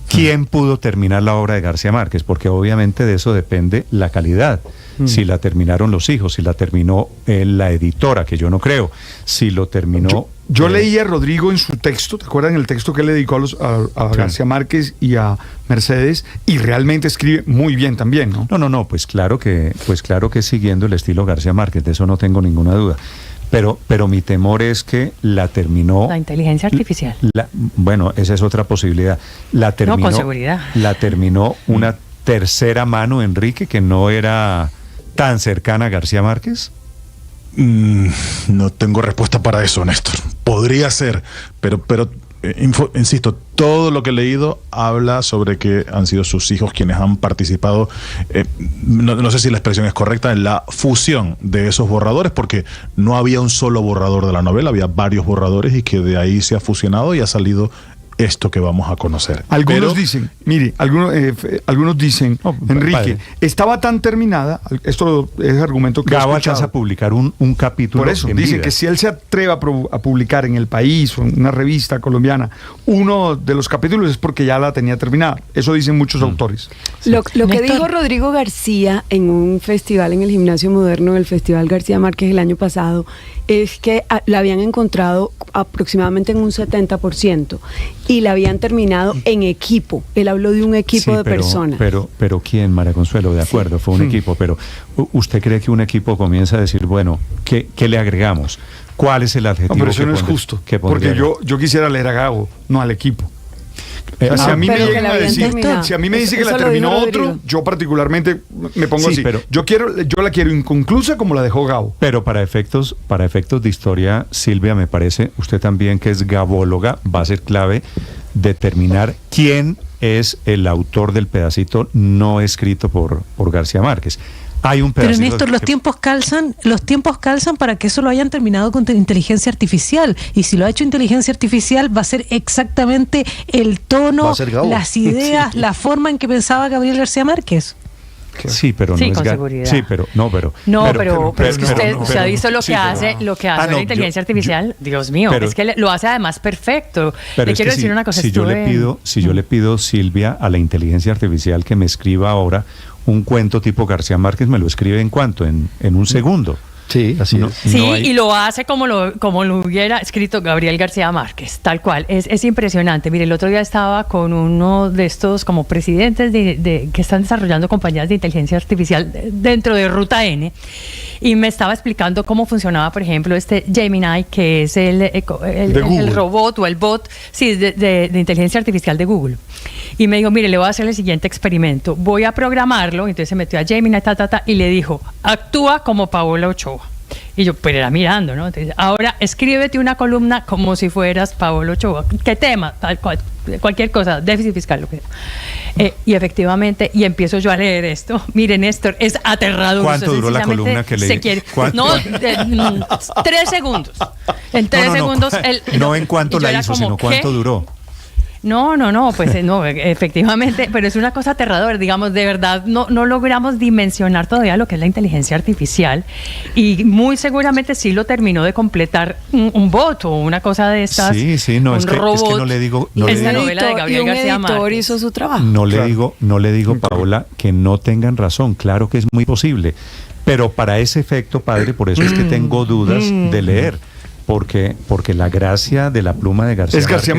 Speaker 2: ¿Quién pudo terminar la obra de García Márquez? Porque obviamente de eso depende la calidad. Si la terminaron los hijos, si la terminó la editora, que yo no creo, si lo terminó...
Speaker 15: Yo leí a Rodrigo en su texto, ¿te acuerdas? En el texto que le dedicó a García Márquez y a Mercedes, y realmente escribe muy bien también, ¿no?
Speaker 2: No, pues claro que siguiendo el estilo García Márquez, de eso no tengo ninguna duda. Pero mi temor es que la terminó...
Speaker 5: La inteligencia artificial.
Speaker 2: Bueno, esa es otra posibilidad. No,
Speaker 5: con seguridad.
Speaker 2: La terminó una tercera mano, Enrique, que no era tan cercana a García Márquez.
Speaker 19: No tengo respuesta para eso, Néstor. Podría ser, pero insisto, todo lo que he leído habla sobre que han sido sus hijos quienes han participado, no sé si la expresión es correcta, en la fusión de esos borradores, porque no había un solo borrador de la novela, había varios borradores y que de ahí se ha fusionado y ha salido esto que vamos a conocer.
Speaker 15: Algunos dicen, mire, algunos dicen, Enrique, padre, estaba tan terminada, esto es argumento que
Speaker 2: Gabo alcanza a publicar un capítulo.
Speaker 15: Por eso, dicen que si él se atreve a publicar en El País o en una revista colombiana uno de los capítulos es porque ya la tenía terminada. Eso dicen muchos autores.
Speaker 10: Sí. Lo que dijo Rodrigo García en un festival en el Gimnasio Moderno, el Festival García Márquez el año pasado, es que la habían encontrado aproximadamente en un 70%. Y la habían terminado en equipo. Él habló de un equipo de personas.
Speaker 2: Pero ¿quién, María Consuelo? De acuerdo, fue un equipo. Pero ¿usted cree que un equipo comienza a decir, bueno, ¿qué le agregamos? ¿Cuál es el adjetivo?
Speaker 15: No, pero eso no es justo. Porque yo quisiera leer a Gabo, no al equipo. Si a mí me llegan a decir, si a mí me dice que la terminó otro, yo particularmente me pongo así. Pero yo la quiero inconclusa como la dejó Gabo.
Speaker 2: Pero para efectos de historia, Silvia, me parece, usted también que es gabóloga, va a ser clave determinar quién es el autor del pedacito no escrito por García Márquez. Hay un pedacito.
Speaker 20: Pero Néstor, los tiempos calzan para que eso lo hayan terminado con inteligencia artificial. Y si lo ha hecho inteligencia artificial, va a ser exactamente el tono, las ideas, la forma en que pensaba Gabriel García Márquez.
Speaker 2: Sí, pero no
Speaker 5: sí,
Speaker 2: es
Speaker 5: con seguridad.
Speaker 2: Sí, pero
Speaker 5: es que usted se ha visto lo que hace la inteligencia artificial. Dios mío, es que lo hace además perfecto. Le quiero decir una cosa.
Speaker 2: Si yo le pido, Silvia, a la inteligencia artificial que me escriba ahora un cuento tipo García Márquez, me lo escribe ¿en cuánto? En un segundo.
Speaker 7: Sí, así es.
Speaker 5: Sí, y lo hace como lo hubiera escrito Gabriel García Márquez, tal cual. Es impresionante. Mire, el otro día estaba con uno de estos como presidentes de que están desarrollando compañías de inteligencia artificial dentro de Ruta N, y me estaba explicando cómo funcionaba, por ejemplo, este Gemini, que es el robot o el bot de inteligencia artificial de Google. Y me dijo, mire, le voy a hacer el siguiente experimento. Voy a programarlo. Entonces se metió a Gemini, y le dijo, actúa como Paola Ochoa. Y yo, pero era mirando, ¿no? Entonces, ahora escríbete una columna como si fueras Paola Ochoa. ¿Qué tema? Tal cual, cualquier cosa, déficit fiscal, lo que sea. Y efectivamente, y empiezo yo a leer esto. Mire, Néstor, es aterrador.
Speaker 2: ¿Cuánto duró la columna que leí?
Speaker 5: 3 segundos. En 3 segundos.
Speaker 2: No en cuánto la hizo, sino cuánto duró.
Speaker 5: No, pues no, efectivamente, pero es una cosa aterradora, digamos, de verdad no logramos dimensionar todavía lo que es la inteligencia artificial, y muy seguramente sí lo terminó de completar un bot o una cosa de estas.
Speaker 2: Sí, no, es que no le digo.
Speaker 5: Esta novela de Gabriel García Márquez
Speaker 10: hizo su trabajo.
Speaker 2: No le digo, Paola, que no tengan razón, claro que es muy posible, pero para ese efecto, padre, por eso es que tengo dudas de leer. Porque la gracia de la pluma de García Márquez